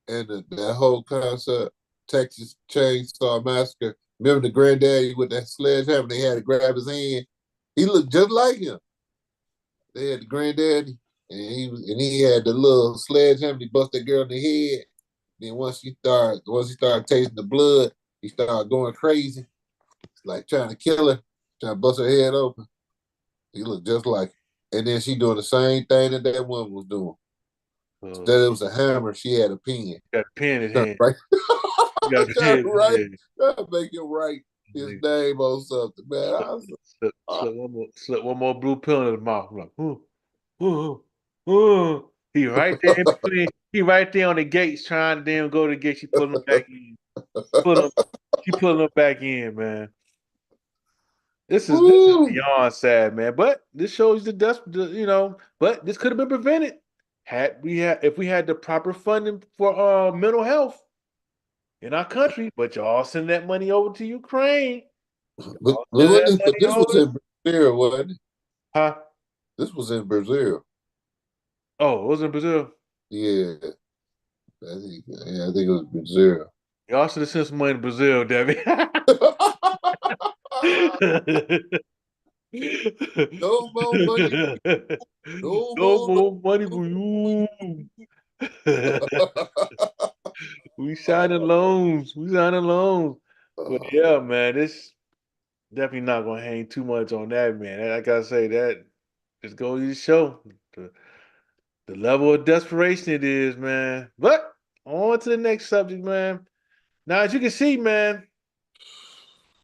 And that whole concept, Texas Chainsaw Massacre. Remember the granddaddy with that sledgehammer? They had to grab his hand. He looked just like him. They had the granddaddy, and he had the little sledgehammer. He bust that girl in the head. Then once he started tasting the blood, he started going crazy, like trying to kill her, trying to bust her head open. He looked just like her. And then she doing the same thing that woman was doing. Instead it was a hammer, she had a pen. got a pen in his Trying to hand. write, You got a trying to pen in his write, hand. trying to make him write his name on something, man. Slip, I was like, slip one more blue pill in his mouth. I'm like, ooh, ooh, ooh. He right there in between. he right there on the gates trying to damn go to the gate. She pulling him back in. Pulling him, she pulling him back in, man. This is Woo. beyond sad, man. But this shows the dust, but this could have been prevented had we had if we had the proper funding for mental health in our country. But y'all send that money over to Ukraine. But, Y'all but send what that this, money this was over. in Brazil, wasn't it? Huh? This was in Brazil. Oh, it was in Brazil. Yeah, I think it was Brazil. Y'all should have sent some money to Brazil, Debbie. No more money for you. No No more, more money no for more. you. We signing loans. We signing loans. But yeah, man, this definitely not gonna hang too much on that, man. Like I say, that just goes to show the, the level of desperation it is, man. But on to the next subject, man. Now, as you can see, man,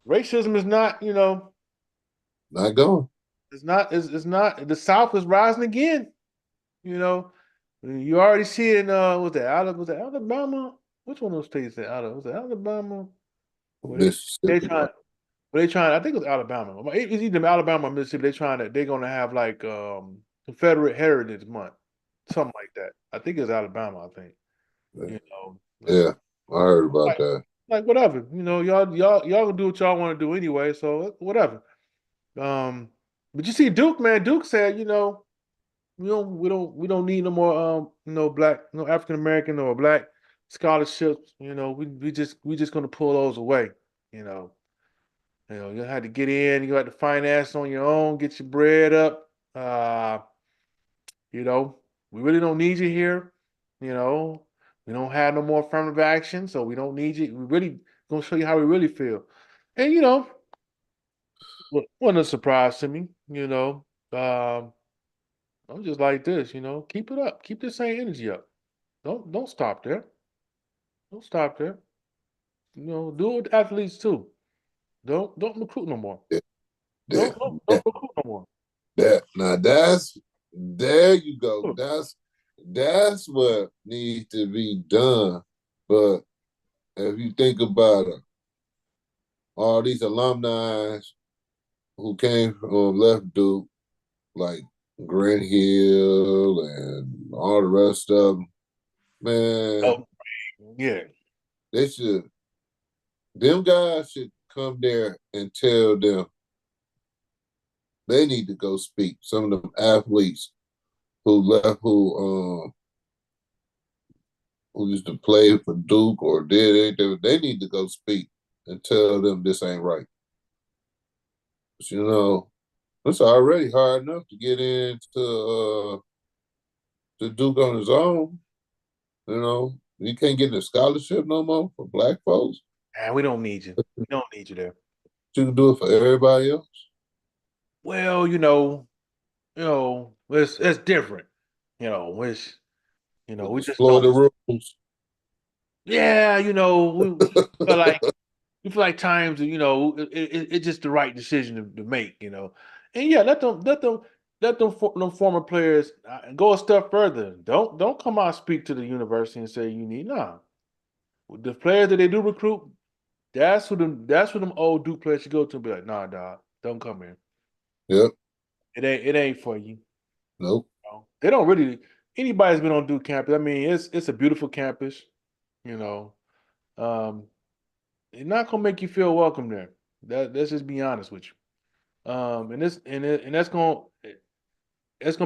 racism is not, Not going. it's not the South is rising again. You know, you already see it in was it Alabama? Which one of those states that Alabama was it Alabama? Where they Mississippi. trying they trying I think it was Alabama. It's either Alabama or Mississippi. They're gonna have like Confederate Heritage Month. Something like that. I think it's Alabama, I think. You know. Yeah, I heard about Like, that. like whatever. Y'all can do what y'all want to do anyway, so whatever. Um but you see Duke, man, Duke said, we don't need no more black no African American or black scholarships. We just gonna pull those away. You know. You had to get in, you had to finance on your own, get your bread up. You know, we really don't need you here. You know, we don't have no more affirmative action, so we don't need you. We really gonna show you how we really feel. And wasn't a surprise to me, I'm just like this, keep it up. Keep the same energy up. Don't stop there. Don't stop there. Do it with athletes too. Don't recruit no more. Yeah, Don't that, don't, don't that, recruit no more. now that's there you go. That's what needs to be done. But if you think about it, all these alumni who came from left Duke, like Grant Hill and all the rest of them, man, Oh, yeah. they should them guys should come there and tell them they need to go speak. Some of them athletes who left who used to play for Duke or did anything, they need to go speak and tell them this ain't right. But, it's already hard enough to get into to Duke on his own. You can't get a scholarship no more for black folks. Man, we don't need you. We don't need you there. You can do it for everybody else. Well, it's different. Which, But we it's just don't. Florida rules. Yeah, we feel like we feel like times, it's just the right decision to make. And yeah, let them former players go a step further. Don't come out and speak to the university and say you need nah. The players that they do recruit, that's who them old Duke players should go to and be like, nah, dog, don't come here. Yep. It ain't for you. Nope. They don't really. Anybody's been on Duke campus. I mean, it's a beautiful campus. You know, um, it's not gonna make you feel welcome there. Let's just be honest with you. And that's gonna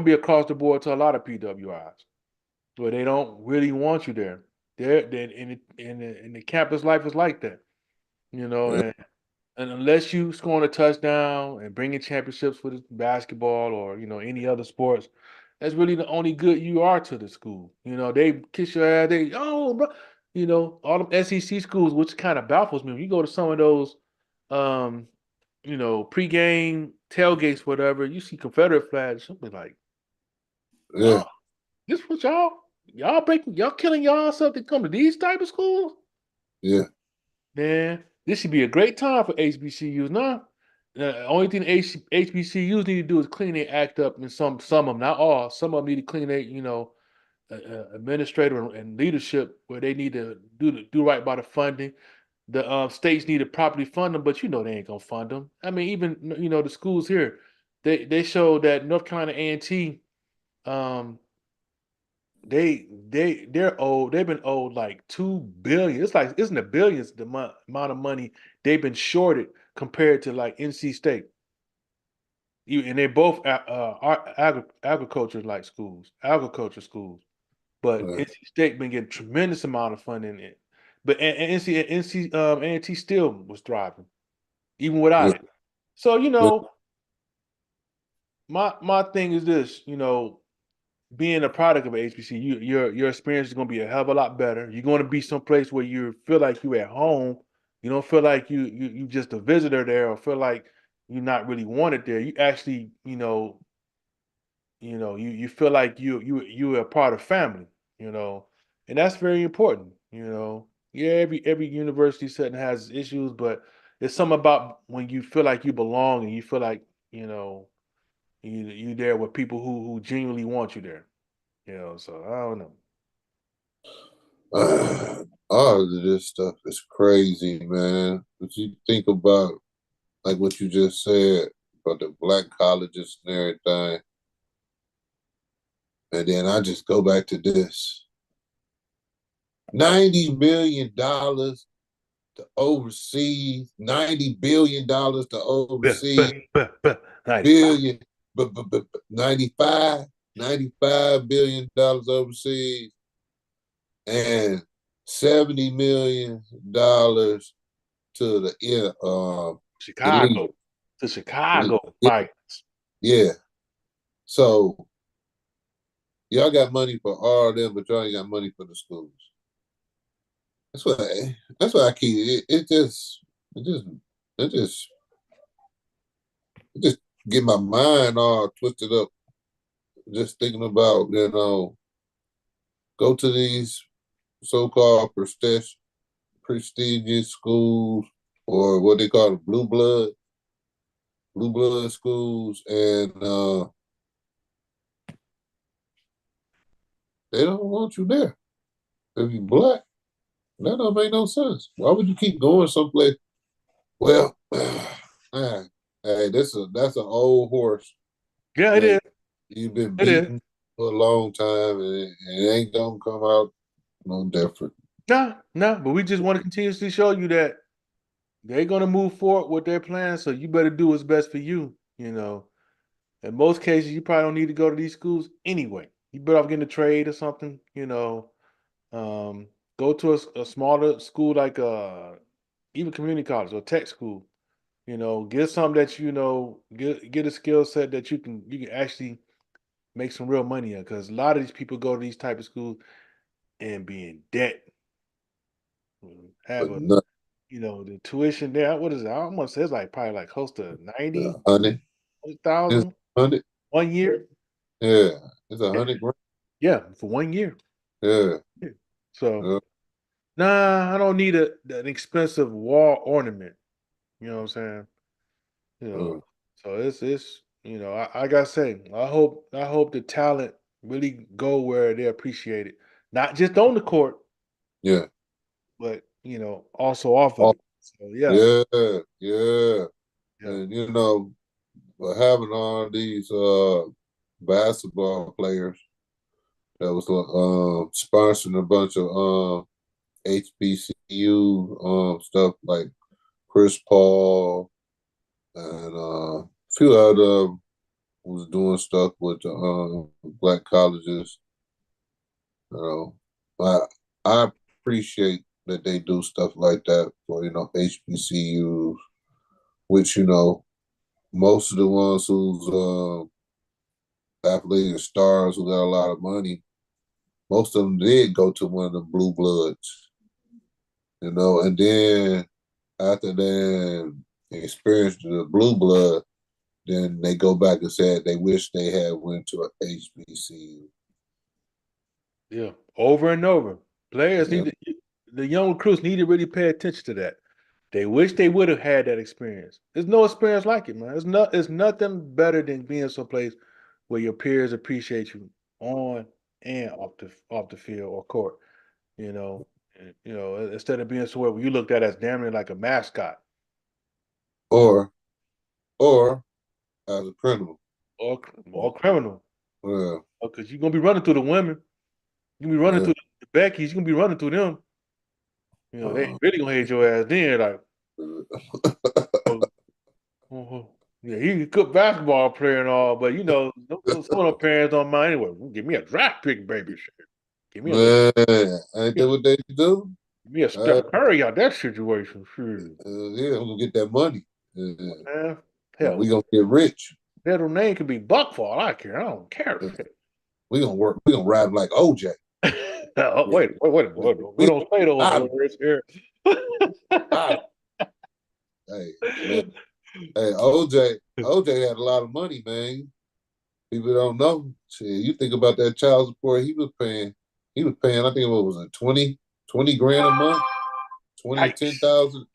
be across the board to a lot of PWIs, where they don't really want you there. They're in the campus life is like that. Yep. And unless you scoring a touchdown and bringing championships for the basketball or any other sports, that's really the only good you are to the school. They kiss your ass. Bro. All them SEC schools, which kind of baffles me. When you go to some of those, um, pregame tailgates, whatever, you see Confederate flags. Something like, Yeah. oh, this what y'all killing y'all something come to these type of schools. Yeah. Man, this should be a great time for HBCUs. Now, the only thing HBCUs need to do is clean their act up, and some of them, not all, some of them need to clean their, administrator and leadership where they need to do right by the funding. The states need to properly fund them, but they ain't gonna fund them. I mean, even the schools here, they showed that North Carolina A&T, um, they're owed. They've been owed like 2 billion. It's like it's in the billions the amount of money they've been shorted compared to like NC State. And they're both agriculture like schools, agriculture schools. But Right. NC State been getting tremendous amount of funding in. But NC A&T still was thriving even without Yeah. it. So Yeah. my thing is this. Being a product of HBC, your experience is going to be a hell of a lot better. You're going to be someplace where you feel like you're at home. You don't feel like you just a visitor there, or feel like you're not really wanted there. You actually, you feel like you're a part of family. You know, and that's very important. Yeah, every university setting has issues, but there's something about when you feel like you belong and you feel like you know you there with people who genuinely want you there. So I don't know. All of this stuff is crazy, man. But you think about like what you just said about the black colleges and everything, and then I just go back to this $90 million to oversee, $90 billion to oversee, Buh, 95. billion, but 95 $95 billion overseas, and $70 million to the elite. Chicago. To Chicago, Yeah, Mike. yeah. So y'all got money for all of them, but y'all ain't got money for the schools. That's why. That's why I keep it. It just, it just get my mind all twisted up. Just thinking about go to these so-called prestigious schools, or what they call the blue blood schools, and they don't want you there if you black. That don't make no sense. Why would you keep going someplace? Well, man, hey, that's an old horse Yeah, it that is. you've been It is. beating for a long time, and it ain't gonna come out no different. No, no, but we just want to continuously show you that they're going to move forward with their plans. So you better do what's best for you. In most cases, you probably don't need to go to these schools anyway. You better off getting a trade or something. Um, go to a smaller school like even community college or tech school. Get something that get a skill set that you can actually make some real money in. Because a lot of these people go to these type of schools and be in debt. Have But not the tuition there. What is it? I want to say it's like probably like close to a 90 hundred. It's 1,000 100. 1 year. Yeah, it's a Yeah, 100 grand. yeah, for 1 year. Yeah, Yeah. So yeah, nah, I don't need an expensive wall ornament. You know what I'm saying? You yeah, know, so it's I gotta say, I hope the talent really go where they appreciate it, not just on the court, yeah. but also off of Oh, it. So yeah, yeah, yeah. yeah, And for having all these basketball players that was sponsoring a bunch of HBCU stuff like Chris Paul and a few other was doing stuff with the black colleges. You know, I appreciate that they do stuff like that for HBCUs, which most of the ones who's athletic stars who got a lot of money, most of them did go to one of the blue bloods, and then after they experienced the blue blood, then they go back and said they wish they had went to a HBCU. yeah, over and over. Players Yeah, need to, the young recruits need to really pay attention to that. They wish they would have had that experience. There's no experience like it, man. It's nothing better than being someplace where your peers appreciate you on and off the field or court. You know, instead of being somewhere where you looked at as damn near like a mascot or or as a criminal. or criminal, Yeah, because you're gonna be running through the women, you're gonna be running yeah. through the Beckys, you're gonna be running through them. They Uh, really gonna hate your ass then. Like, oh, yeah, he's a good basketball player and all, but some of the parents don't mind anyway. Give me a draft pick, baby. Shit. Give me a little, man, ain't that what they do? give me a Uh, Steph Curry out that situation. Sure. yeah, I'm gonna get that money. Man, We hell, gonna get rich. middle name could be Buck for all I care. I don't care. We gonna work. We gonna ride him like OJ. Oh, Yeah, wait. We don't say those I, words here. I, hey man, hey OJ had a lot of money, man. People don't know. Shit, you think about that child support he was paying. He was paying. I think what was it, 20 grand a month, 20 to ten Yikes. thousand,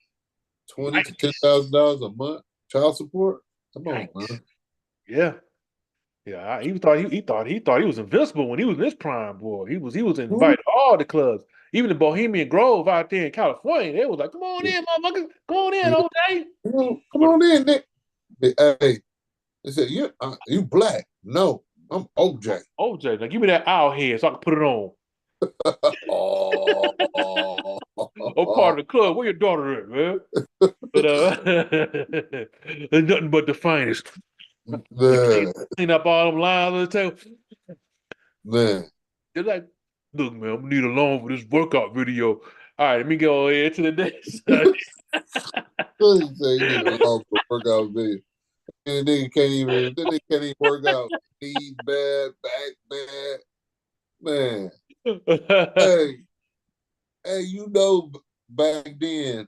20 to ten Yikes. thousand dollars a month child support. Come on, Yikes. man. Yeah. Yeah, he thought he was invincible when he was in his prime, boy. He was Woo. invited to all the clubs, even the Bohemian Grove out there in California. They was like, "Come on Yeah, in, motherfuckers, come on in, yeah. OJ." Come But on in, Nick. Hey, they said you black. No, I'm OJ. OJ, like, give me that owl head so I can put it on. Oh, Oh, part of the club. Where your daughter at, man? But there's nothing but the finest. They clean, man, clean up all them lines on the table. man. They're like, "Look, man, I'm gonna need a loan for this workout video. All right, let me go ahead to the next." He said you need a long for workout video. And the nigga can't even. Then they can't even work out. Knees bad, back bad. Man, hey, hey, back then,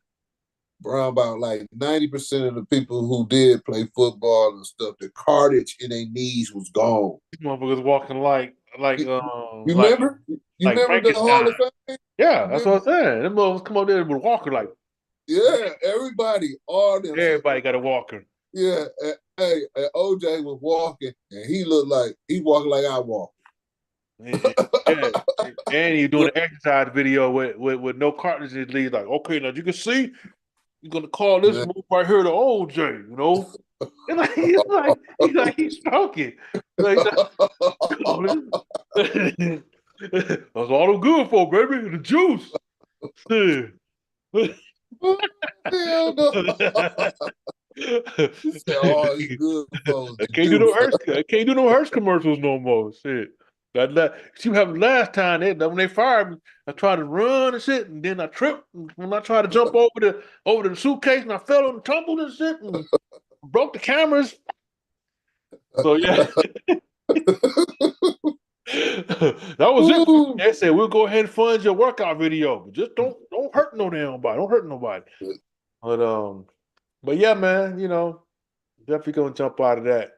around about like 90% of the people who did play football and stuff, the cartilage in their knees was gone. These motherfuckers walking like like You, um you like remember? You like remember the Hall Frankenstein. of Fame? Yeah, You that's remember? what I'm saying. Them motherfuckers come up there with a walker like Yeah, everybody, all them said, everybody got a walker. yeah. And OJ was walking, and he walking like I walk. And, yeah, and you're doing an exercise video with no cartridges leads. Like, okay, now you can see you're gonna call this Man, move right here the OJ, And like he's stroking. Like that's all I'm good for, baby. The juice. hell no. He said, "All he good for is I the can't do no juice." Hearst. I can't do no Hearst commercials no more. Shit. See what happened last time when they fired me. I tried to run and shit, and then I tripped when I tried to jump over the suitcase, and I fell and tumbled and shit, and broke the cameras. So yeah, that was it. Ooh. They said we'll go ahead and fund your workout video, but just don't hurt no damn body. Don't hurt nobody. But but yeah, man, definitely gonna jump out of that.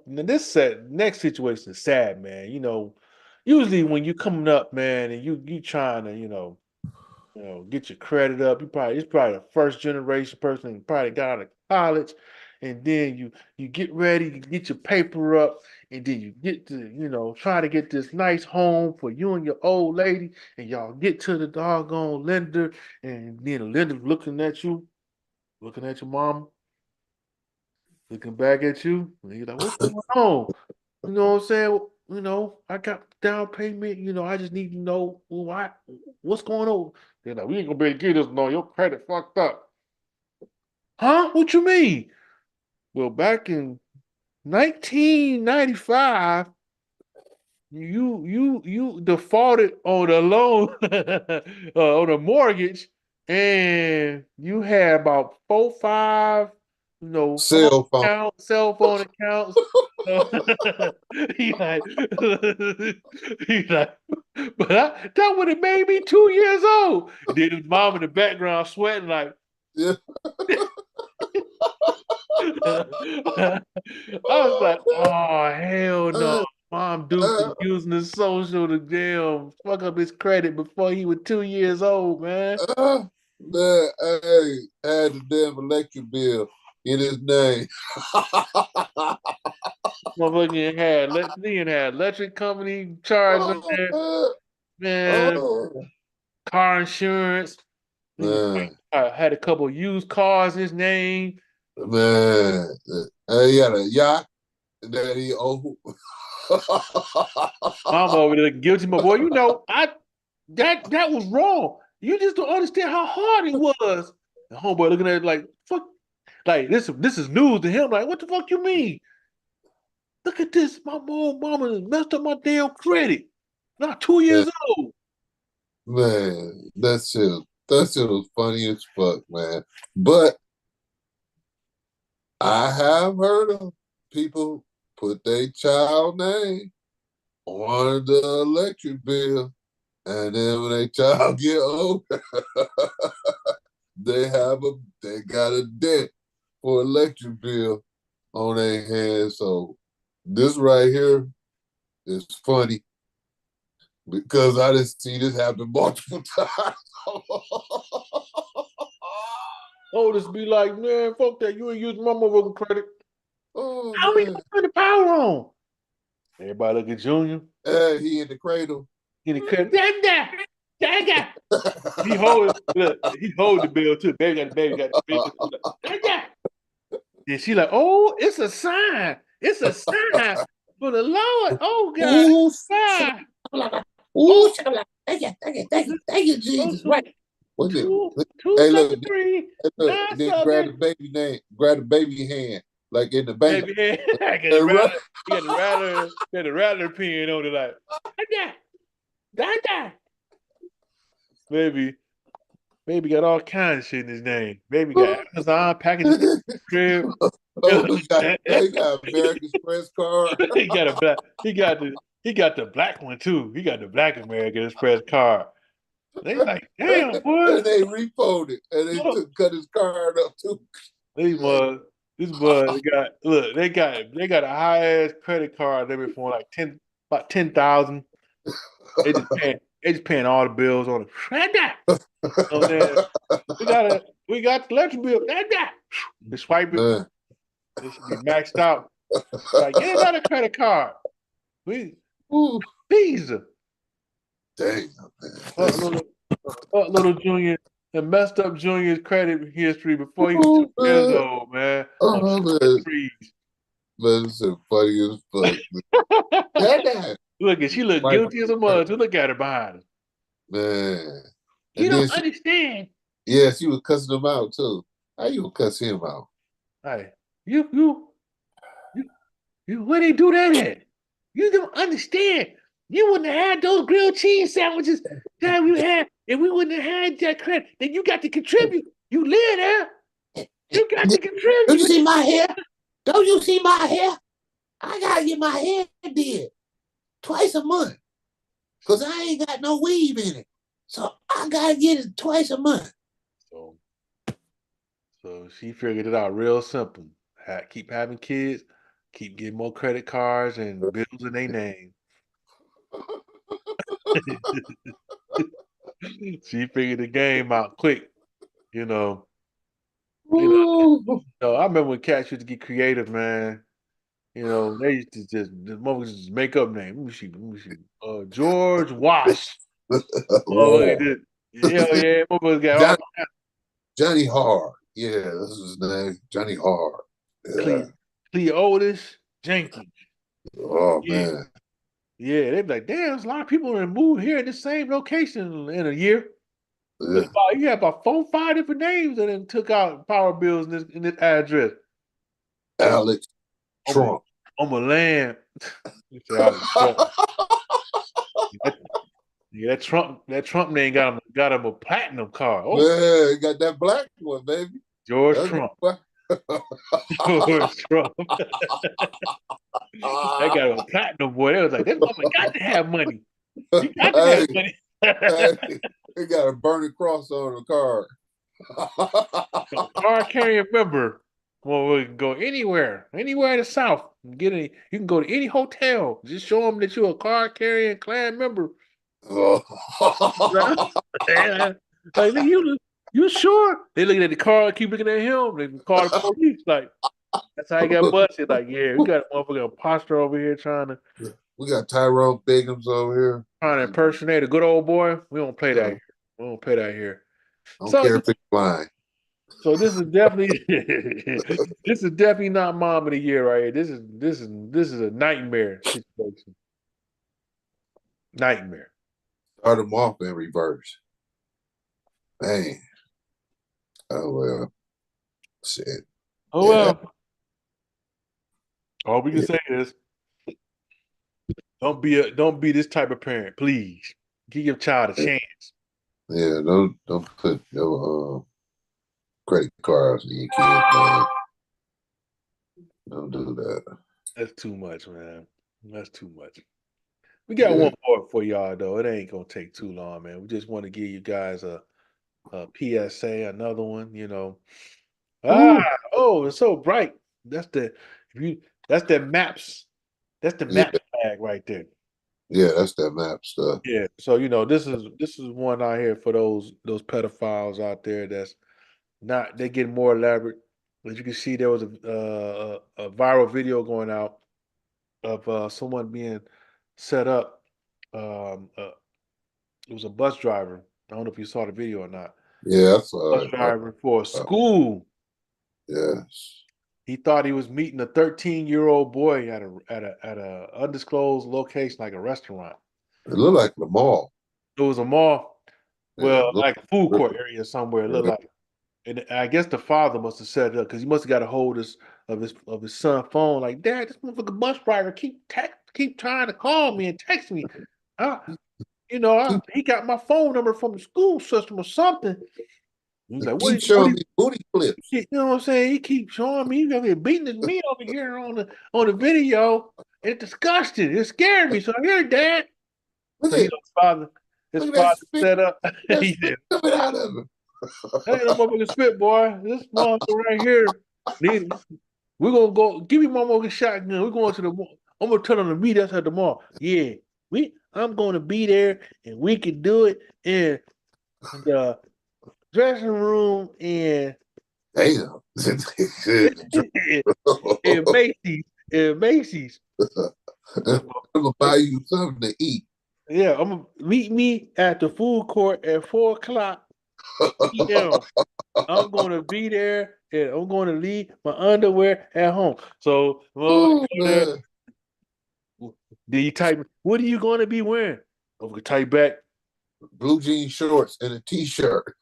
This next situation is sad, man. Usually when you coming up, man, and you trying to, get your credit up. It's probably the first generation person who probably got out of college, and then you get ready, you get your paper up, and then you get to, try to get this nice home for you and your old lady, and y'all get to the doggone lender, and then the lender looking at your mom, looking back at you, and you're like, what's going on? You know what I'm saying? I got down payment. I just need to know what's going on. They're like, we ain't gonna be able to get this. No, your credit fucked up. Huh? What you mean? Well, back in 1995, you defaulted on a loan, on a mortgage, and you had about four, five, phone Cell phone. accounts, cell phone accounts. So, he like, he like, but that would have made me 2 years old. Then his mom in the background sweating like, Yeah. I was like, oh hell no. Uh, Mom Duke uh, is using the social to damn fuck up his credit before he was 2 years old, man. man, hey, had the damn electric bill in his name. Motherfucking had electric company charge on Oh, there, man. man. Oh, Car insurance. Nigga man. had a couple used cars in his name. Man. He had a yacht that he owned. Mama over there guilty, my boy. You know, that was wrong. You just don't understand how hard it was. The homeboy looking at it like, fuck, like this is news to him. Like, what the fuck you mean? Look at this. My mama messed up my damn credit. Not 2 years old. Man, that shit was funny as fuck, man. But I have heard of people put their child name on the electric bill, and then when their child get older, they got a debt for electric bill on their hands. So this right here is funny because I just see this happen multiple times. Oldest be like, man, fuck that. You ain't using my motherfucking credit. Oh How we man. gonna turn the power on? Everybody look at Junior. Hey, he in the cradle. In the credit. Dada. He hold the bill too. Baby got the bill too. Like, Dada. And she like, oh, it's a sign. It's a sign for the Lord. Oh God. Ooh, God. ooh, Oh, thank you, oh, Jesus. two, Right. What's it? two, Hey, 273, look, then grab 9 7. the baby name, grab the baby hand, like in the bank. Baby, I got the And run. rattler. You got the rattler pin on it like, Dada. Dada. Baby. Baby got all kinds of shit in his name. Baby got Amazon packages in the crib. Oh, he got American Express card. He got a black. He got the black one too. He got the black American Express card. They like, damn, boy. And they repoed it, and they cut his card up too. These mud, this mud got look. They got a high ass credit card limit for like about 10,000. They just paying all the bills on it. Right there. So then we got the electric bill. Right there. They swipe it. Man. It should be maxed out. Like, get another credit card. We Ooh, Visa. damn, Fuck man. little, fuck little Junior and messed up Junior's credit history before he was Oh, 2 years man. old, man. On Oh, man. trees. Man, this is funny as fuck. Man. Look, and she looked Like, guilty as a mother. To look at her behind her. man. You And then don't understand. she was cussing him out too. How you gonna cuss him out? Hey, you, where they do that at? You don't understand. You wouldn't have had those grilled cheese sandwiches that we had if we wouldn't have had that credit. Then you got to contribute. You live there. You got to Don't you contribute. see my hair? Don't you see my hair? I gotta get my hair did twice a month because I ain't got no weave in it. So I gotta get it twice a month. So, so she figured it out real simple. Keep having kids, keep getting more credit cards and bills in their name. She figured the game out quick. You know, you know. Ooh. I remember when cats used to get creative, man. They used to just the motherfuckers just make up names. Let me see. George Wash. Oh, Whoa. hell yeah, motherfuckers got all Johnny, Johnny Hard. Yeah, that's his name. Johnny Hard. Yeah. Cleotis Jenkins. Oh Yeah, man. yeah. They'd be like, damn, there's a lot of people that moved here in the same location in a year. Yeah. You have about 4, 5 different names that then took out power bills in this address. On Alex on my Trump. on my land. You say Alex Trump. That, yeah, that Trump name got him a platinum car. Oh, Man, he got that black one, baby. George That's Trump. black. George Trump. They got him a platinum boy. They was like, this woman got to have money. You got to have Hey, money. hey, he got a burning cross on the car. Car carrying member. Well, we can go anywhere in the South. You can go to any hotel. Just show them that you're a car carrying clan member. Yeah. Like, you sure? They looking at the car, keep looking at him. They call the police. Like, That's how he got busted. Like, yeah, we got a motherfucking imposter over here We got Tyrone Biggums over here. trying to impersonate a good old boy. We don't play that Uh, here. We don't play that here. I don't So care if it's blind. so this is definitely this is definitely not mom of the year right here. This is a nightmare situation. Nightmare. Start them off in reverse. Man. Oh well. Shit. Oh Yeah. well. All we can Yeah. say is don't be this type of parent, please. Give your child a chance. Yeah. Don't put no credit cards in your kids, man. Don't do that. That's too much, man. That's too much. We got Yeah. one more for y'all though. It ain't gonna take too long, man. We just want to give you guys a PSA, another one, Ah, Ooh. oh, it's so bright. That's the if you that's the maps. That's the Yeah. maps flag right there. Yeah. That's that map stuff. Yeah. So this is one out here for those pedophiles out there that's not they get more elaborate. As you can see, there was a viral video going out of someone being set up. It was a bus driver. I don't know if you saw the video or not. Yeah. That's Bus driver for a school. yes. He thought he was meeting a 13-year-old boy at a undisclosed location, like a restaurant. It looked like the mall. It was a mall, Yeah. well, like a food court area somewhere. It looked Yeah. like, and I guess the father must have set it up because he must have got a hold of his son's phone. Like, Dad, this motherfucker bus driver keep trying to call me and text me. I, Keep he got my phone number from the school system or something. He's like, keep showing me booty clips. you know what I'm saying? He keeps showing me, he's beating his meat over here on the video. It's disgusting. It scared me. So here, Dad. Look So at his look at that father spit. set up. That He spit said, coming out of him. "Hey, no motherfucking spit, boy. This motherfucker right here. We're gonna go. Give me my motherfucking shotgun. We're going to the mall. I'm gonna tell him to meet us at the mall. Yeah, I'm gonna be there, and we can do it in the dressing room and Damn. in Macy's. In Macy's. I'm gonna buy you something to eat. Yeah, I'm gonna meet me at the food court at 4 o'clock p.m. I'm gonna be there and I'm gonna leave my underwear at home. So well, Oh go there. man. Then you type, what are you gonna be wearing? I'm gonna type back, Blue jean shorts and a t-shirt.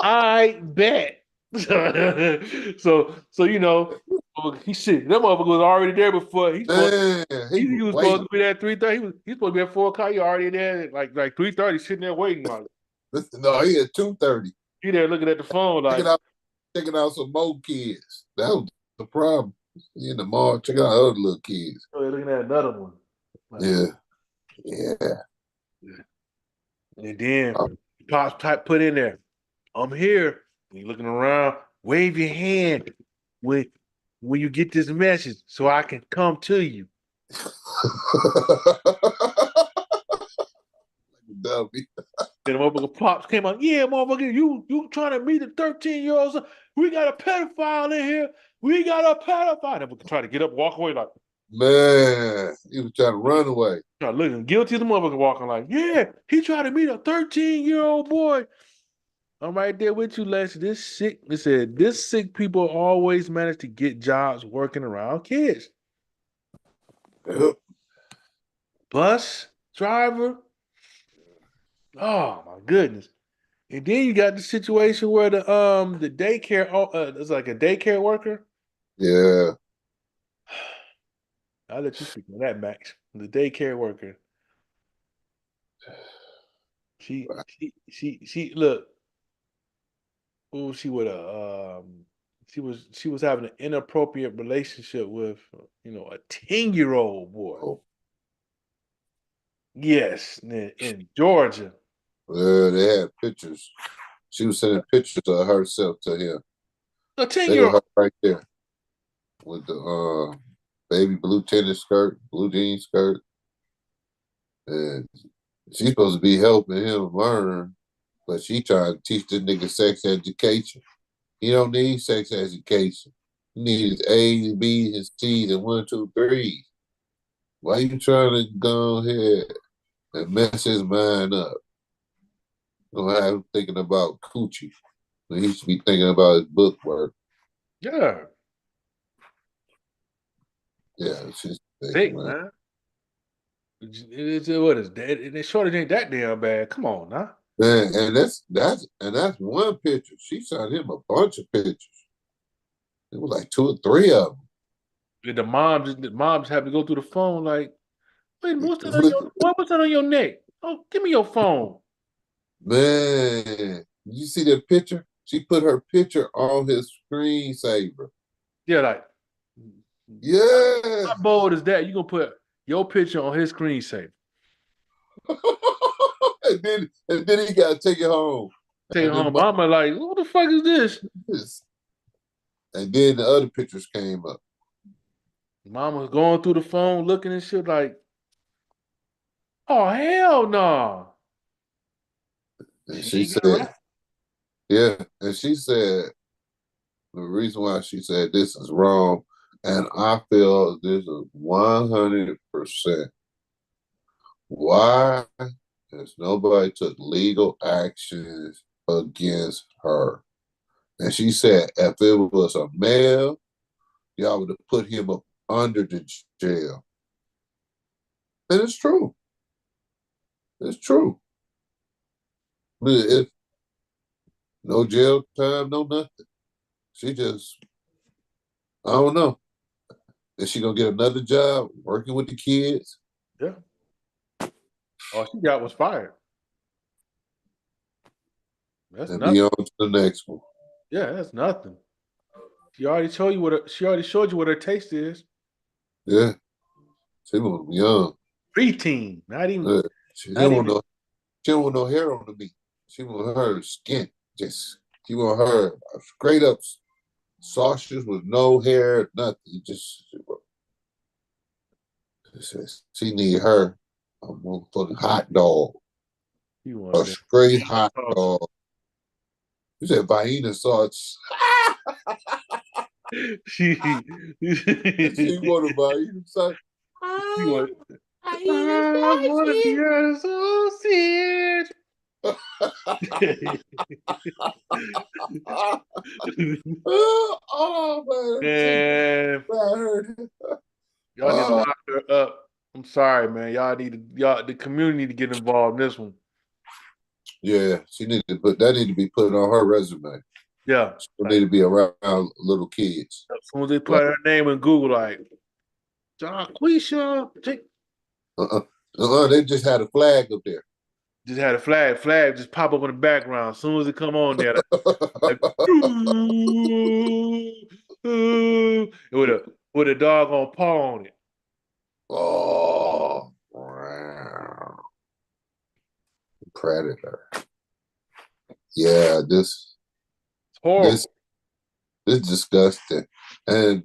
I bet. So he shit. That motherfucker was already there before. Man, he He was was supposed waiting. to be there at 3:30. He's supposed to be at 4 o'clock. He already there at like 3:30, sitting there waiting. Like Listen, no, he at 2:30. he there looking at the phone Checking like, out checking out some more kids. That was the problem. He in the mall checking out other little kids. oh, they're looking at another one. Like, Yeah. Yeah. and then Oh, Pops type put in there, I'm here. And you looking around, wave your hand when when you get this message so I can come to you. dummy. Then the motherfucker Pops came out, yeah, motherfucker, you trying to meet a 13-year-old? We got a pedophile in here. We got a pedophile. And we try to get up, walk away like, Man, he was trying to run away. try looking guilty as the motherfucker walking like, yeah, he tried to meet a 13-year-old boy. I'm right there with you, Les. This sick people always manage to get jobs working around kids. Yep. Bus driver. Oh my goodness. And then you got the situation where the daycare it's like a daycare worker. Yeah. I'll let you speak on that, Max. The daycare worker. She look, who was she with she was having an inappropriate relationship with a 10-year-old boy. Oh, Yes, in Georgia. yeah, they had pictures. She was sending pictures of herself to him. A 10 They year were old. her right there with the baby blue tennis skirt, blue jean skirt. And she's supposed to be helping him learn, but she trying to teach this nigga sex education. He don't need sex education. He needs A's, B's, and C's and one, two, threes. Why you trying to go ahead and mess his mind up? Gonna have him thinking about coochie. He should be thinking about his book work. Yeah, Yeah, she's thinking, sick, man. man. It's what is that? And the shortage ain't that damn bad. Come on, now. Man, and that's one picture. She sent him a bunch of pictures. It was like two or three of The mom just have to go through the phone like, wait, them. what's that on your neck? Oh, give me your phone. Man, did you see that picture? She put her picture on his screensaver. Yeah, like, Yeah. how bold is that? You gonna put your picture on his screensaver? and then he got to take it home. Take it And then, home. Mama like, what the fuck is this? and then the other pictures came up. Mama's going through the phone looking and shit like, oh hell no. And She she ain't got said, right. yeah. And she said, the reason why she said this is wrong, and I feel this is 100%. Why has nobody took legal actions against her? And she said, if it was a male, y'all would have put him up under the jail. And it's true. It's true. If no jail time, no nothing. She just, I don't know. Is she gonna get another job working with the kids Yeah. All she got was fired. That's and be nothing. on to the next one? Yeah, that's nothing. She already showed you what her taste is. Yeah, she was young. Preteen. Not even Yeah. She not don't want even no, she don't want no hair on the meat. She want her skin. Just she want her straight up sausage with no hair, nothing. Just she need her a motherfucking hot dog, you a want that straight Vienna hot sausage. dog. You said Vienna sauce. She She want a Vienna sauce. she want Vienna I want to be a sausage. Oh man, she Man, I heard it. y'all need to Oh lock her up. I'm sorry, man. Y'all the community need to get involved in this one. yeah, she need to put that need to be put on her resume. Yeah. She need Like to be around little kids. as soon as they Right. put her name in Google, like Quisha, Uh-uh. They just had a flag up there. just had a flag just pop up in the background. As soon as it come on there, like with a doggone paw on it. Oh, wow. Predator. Yeah, It's this horrible. this disgusting. And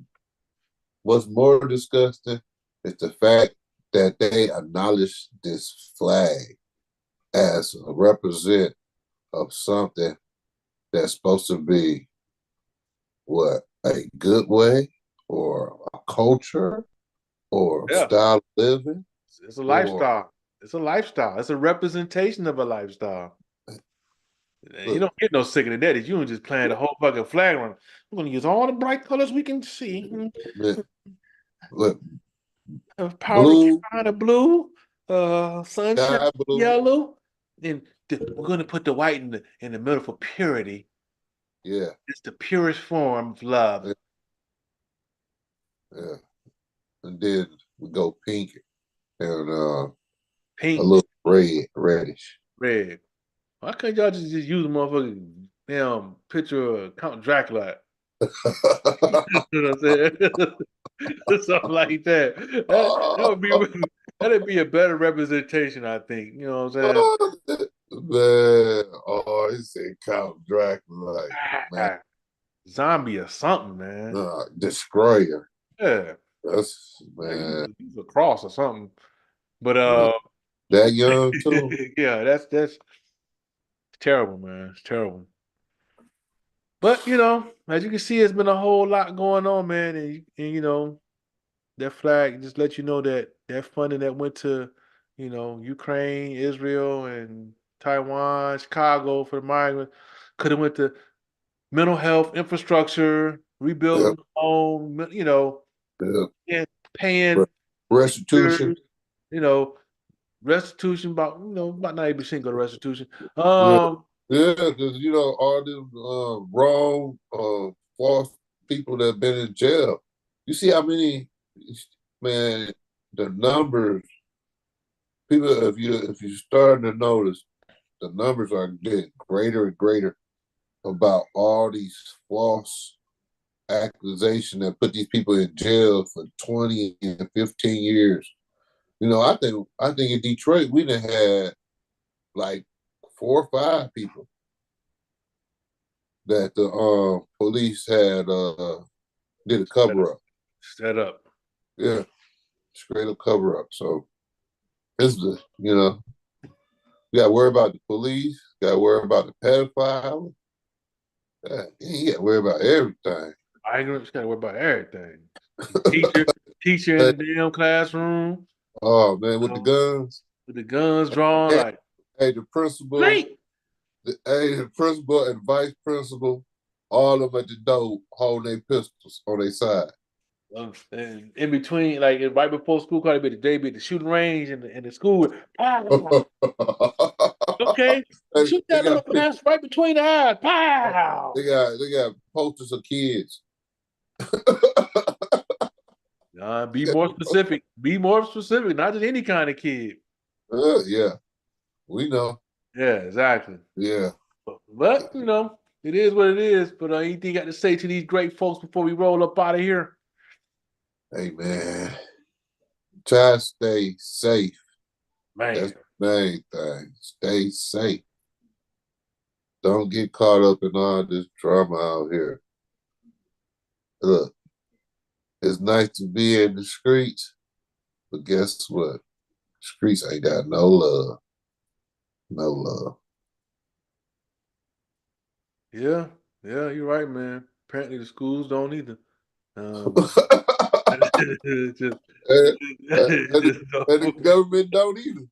what's more disgusting is the fact that they acknowledge this flag as a represent of something that's supposed to be what a good way or a culture or Yeah, style of living it's a or lifestyle. It's a lifestyle. It's a representation of a lifestyle. You look, don't get no sicker than that if you don't just playing the whole fucking flag on. We're gonna use all the bright colors we can see. look, Powder blue, Carolina blue, sunshine sky blue, yellow. Then we're gonna put the white in the middle for purity. yeah, It's the purest form of love. yeah, yeah. And then we go pink and a Pink, little reddish. red. Why can't y'all just use a motherfucking damn picture of Count Dracula? You know what I'm saying? Something like that. That would be Oh, that'd be a better representation, I think. You know what I'm saying? oh, man, oh, he said Count Dracula, like man, Ah, zombie or something, man. destroyer. Yeah. That's Like man, use a cross or something. But look, that young too. yeah, that's terrible, man. It's terrible. But as you can see, it's been a whole lot going on, man, and that flag just let you know that that funding that went to Ukraine, Israel, and Taiwan, Chicago for the migrants could have went to mental health, infrastructure, Yeah, rebuilding the home, yeah. and paying Restitution. teachers, you know, restitution about 90% go to restitution. Yeah, yeah, because all them wrong, false people that have been in jail. You see how many, man, the numbers. People, if you starting to notice, the numbers are getting greater and greater about all these false accusations that put these people in jail for 20 and 15 years. I think in Detroit we done had like 4 or 5 people that the police had did a set up. cover up. Set up. Yeah, straight up cover up. So it's you got to worry about the police, got to worry about the pedophile. You got to worry about everything. I ain't just gotta worry about everything. Teacher, teacher Hey, in the damn classroom, oh man, with the um, guns. with the guns drawn, Hey, like hey, the principal, late. the principal and vice principal, all of them at the door holding their pistols on their side. And in between, like right before school, called they be at the shooting range and the school. Okay, shoot They that little got pass right between the eyes. they Pow! got they got posters of kids. Be more specific. Be more specific. Not just any kind of kid. Yeah, we know. Yeah, exactly. Yeah. But it is what it is. But anything you got to say to these great folks before we roll up out of here? Hey man, try to stay safe. That's Man, the main thing. Stay safe. Don't get caught up in all this drama out here. Look, it's nice to be in the streets, but guess what? Streets ain't got no love. No love. yeah, yeah, you're right, man. Apparently the schools don't either. Um, just, and, and, the, just no, and the government don't either.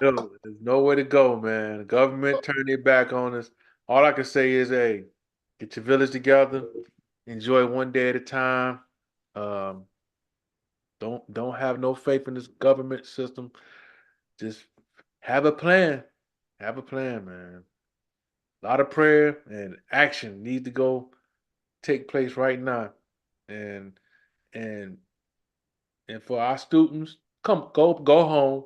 no, there's nowhere to go, man. The government turned their back on us. All I can say is, hey, get your village together, enjoy one day at a time. Um, don't have no faith in this government system. Just have a plan. Have a plan, man. A lot of prayer and action need to go take place right now. And and and for our students, go home.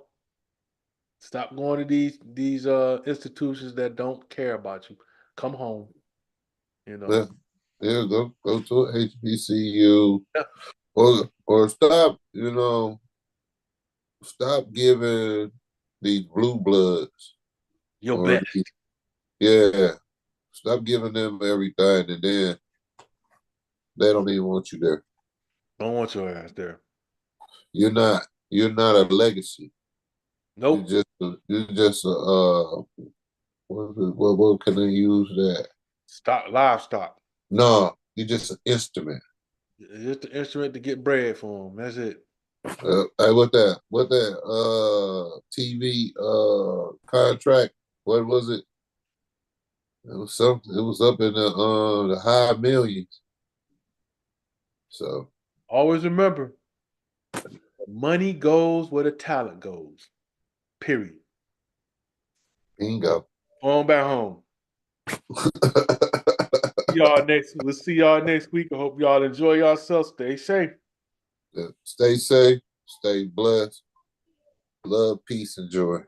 Stop going to these institutions that don't care about you. Come home, you Yeah, know. yeah, go to a HBCU Yeah. or stop, stop giving these blue bloods Your or best. yeah, stop giving them everything and then they don't even want you there. Don't want your ass there. You're not a legacy. You're Nope. just what can I use that? Stop livestock. No, you're just an instrument. It's just an instrument to get bread for them. That's it. Hey, what that TV contract? What was it? It was something. It was up in the high millions. So Always remember, money goes where the talent goes. Period. bingo. On back home. We'll see y'all next week. I hope y'all enjoy yourselves. Stay safe. Stay safe. Stay blessed. Love, peace, and joy.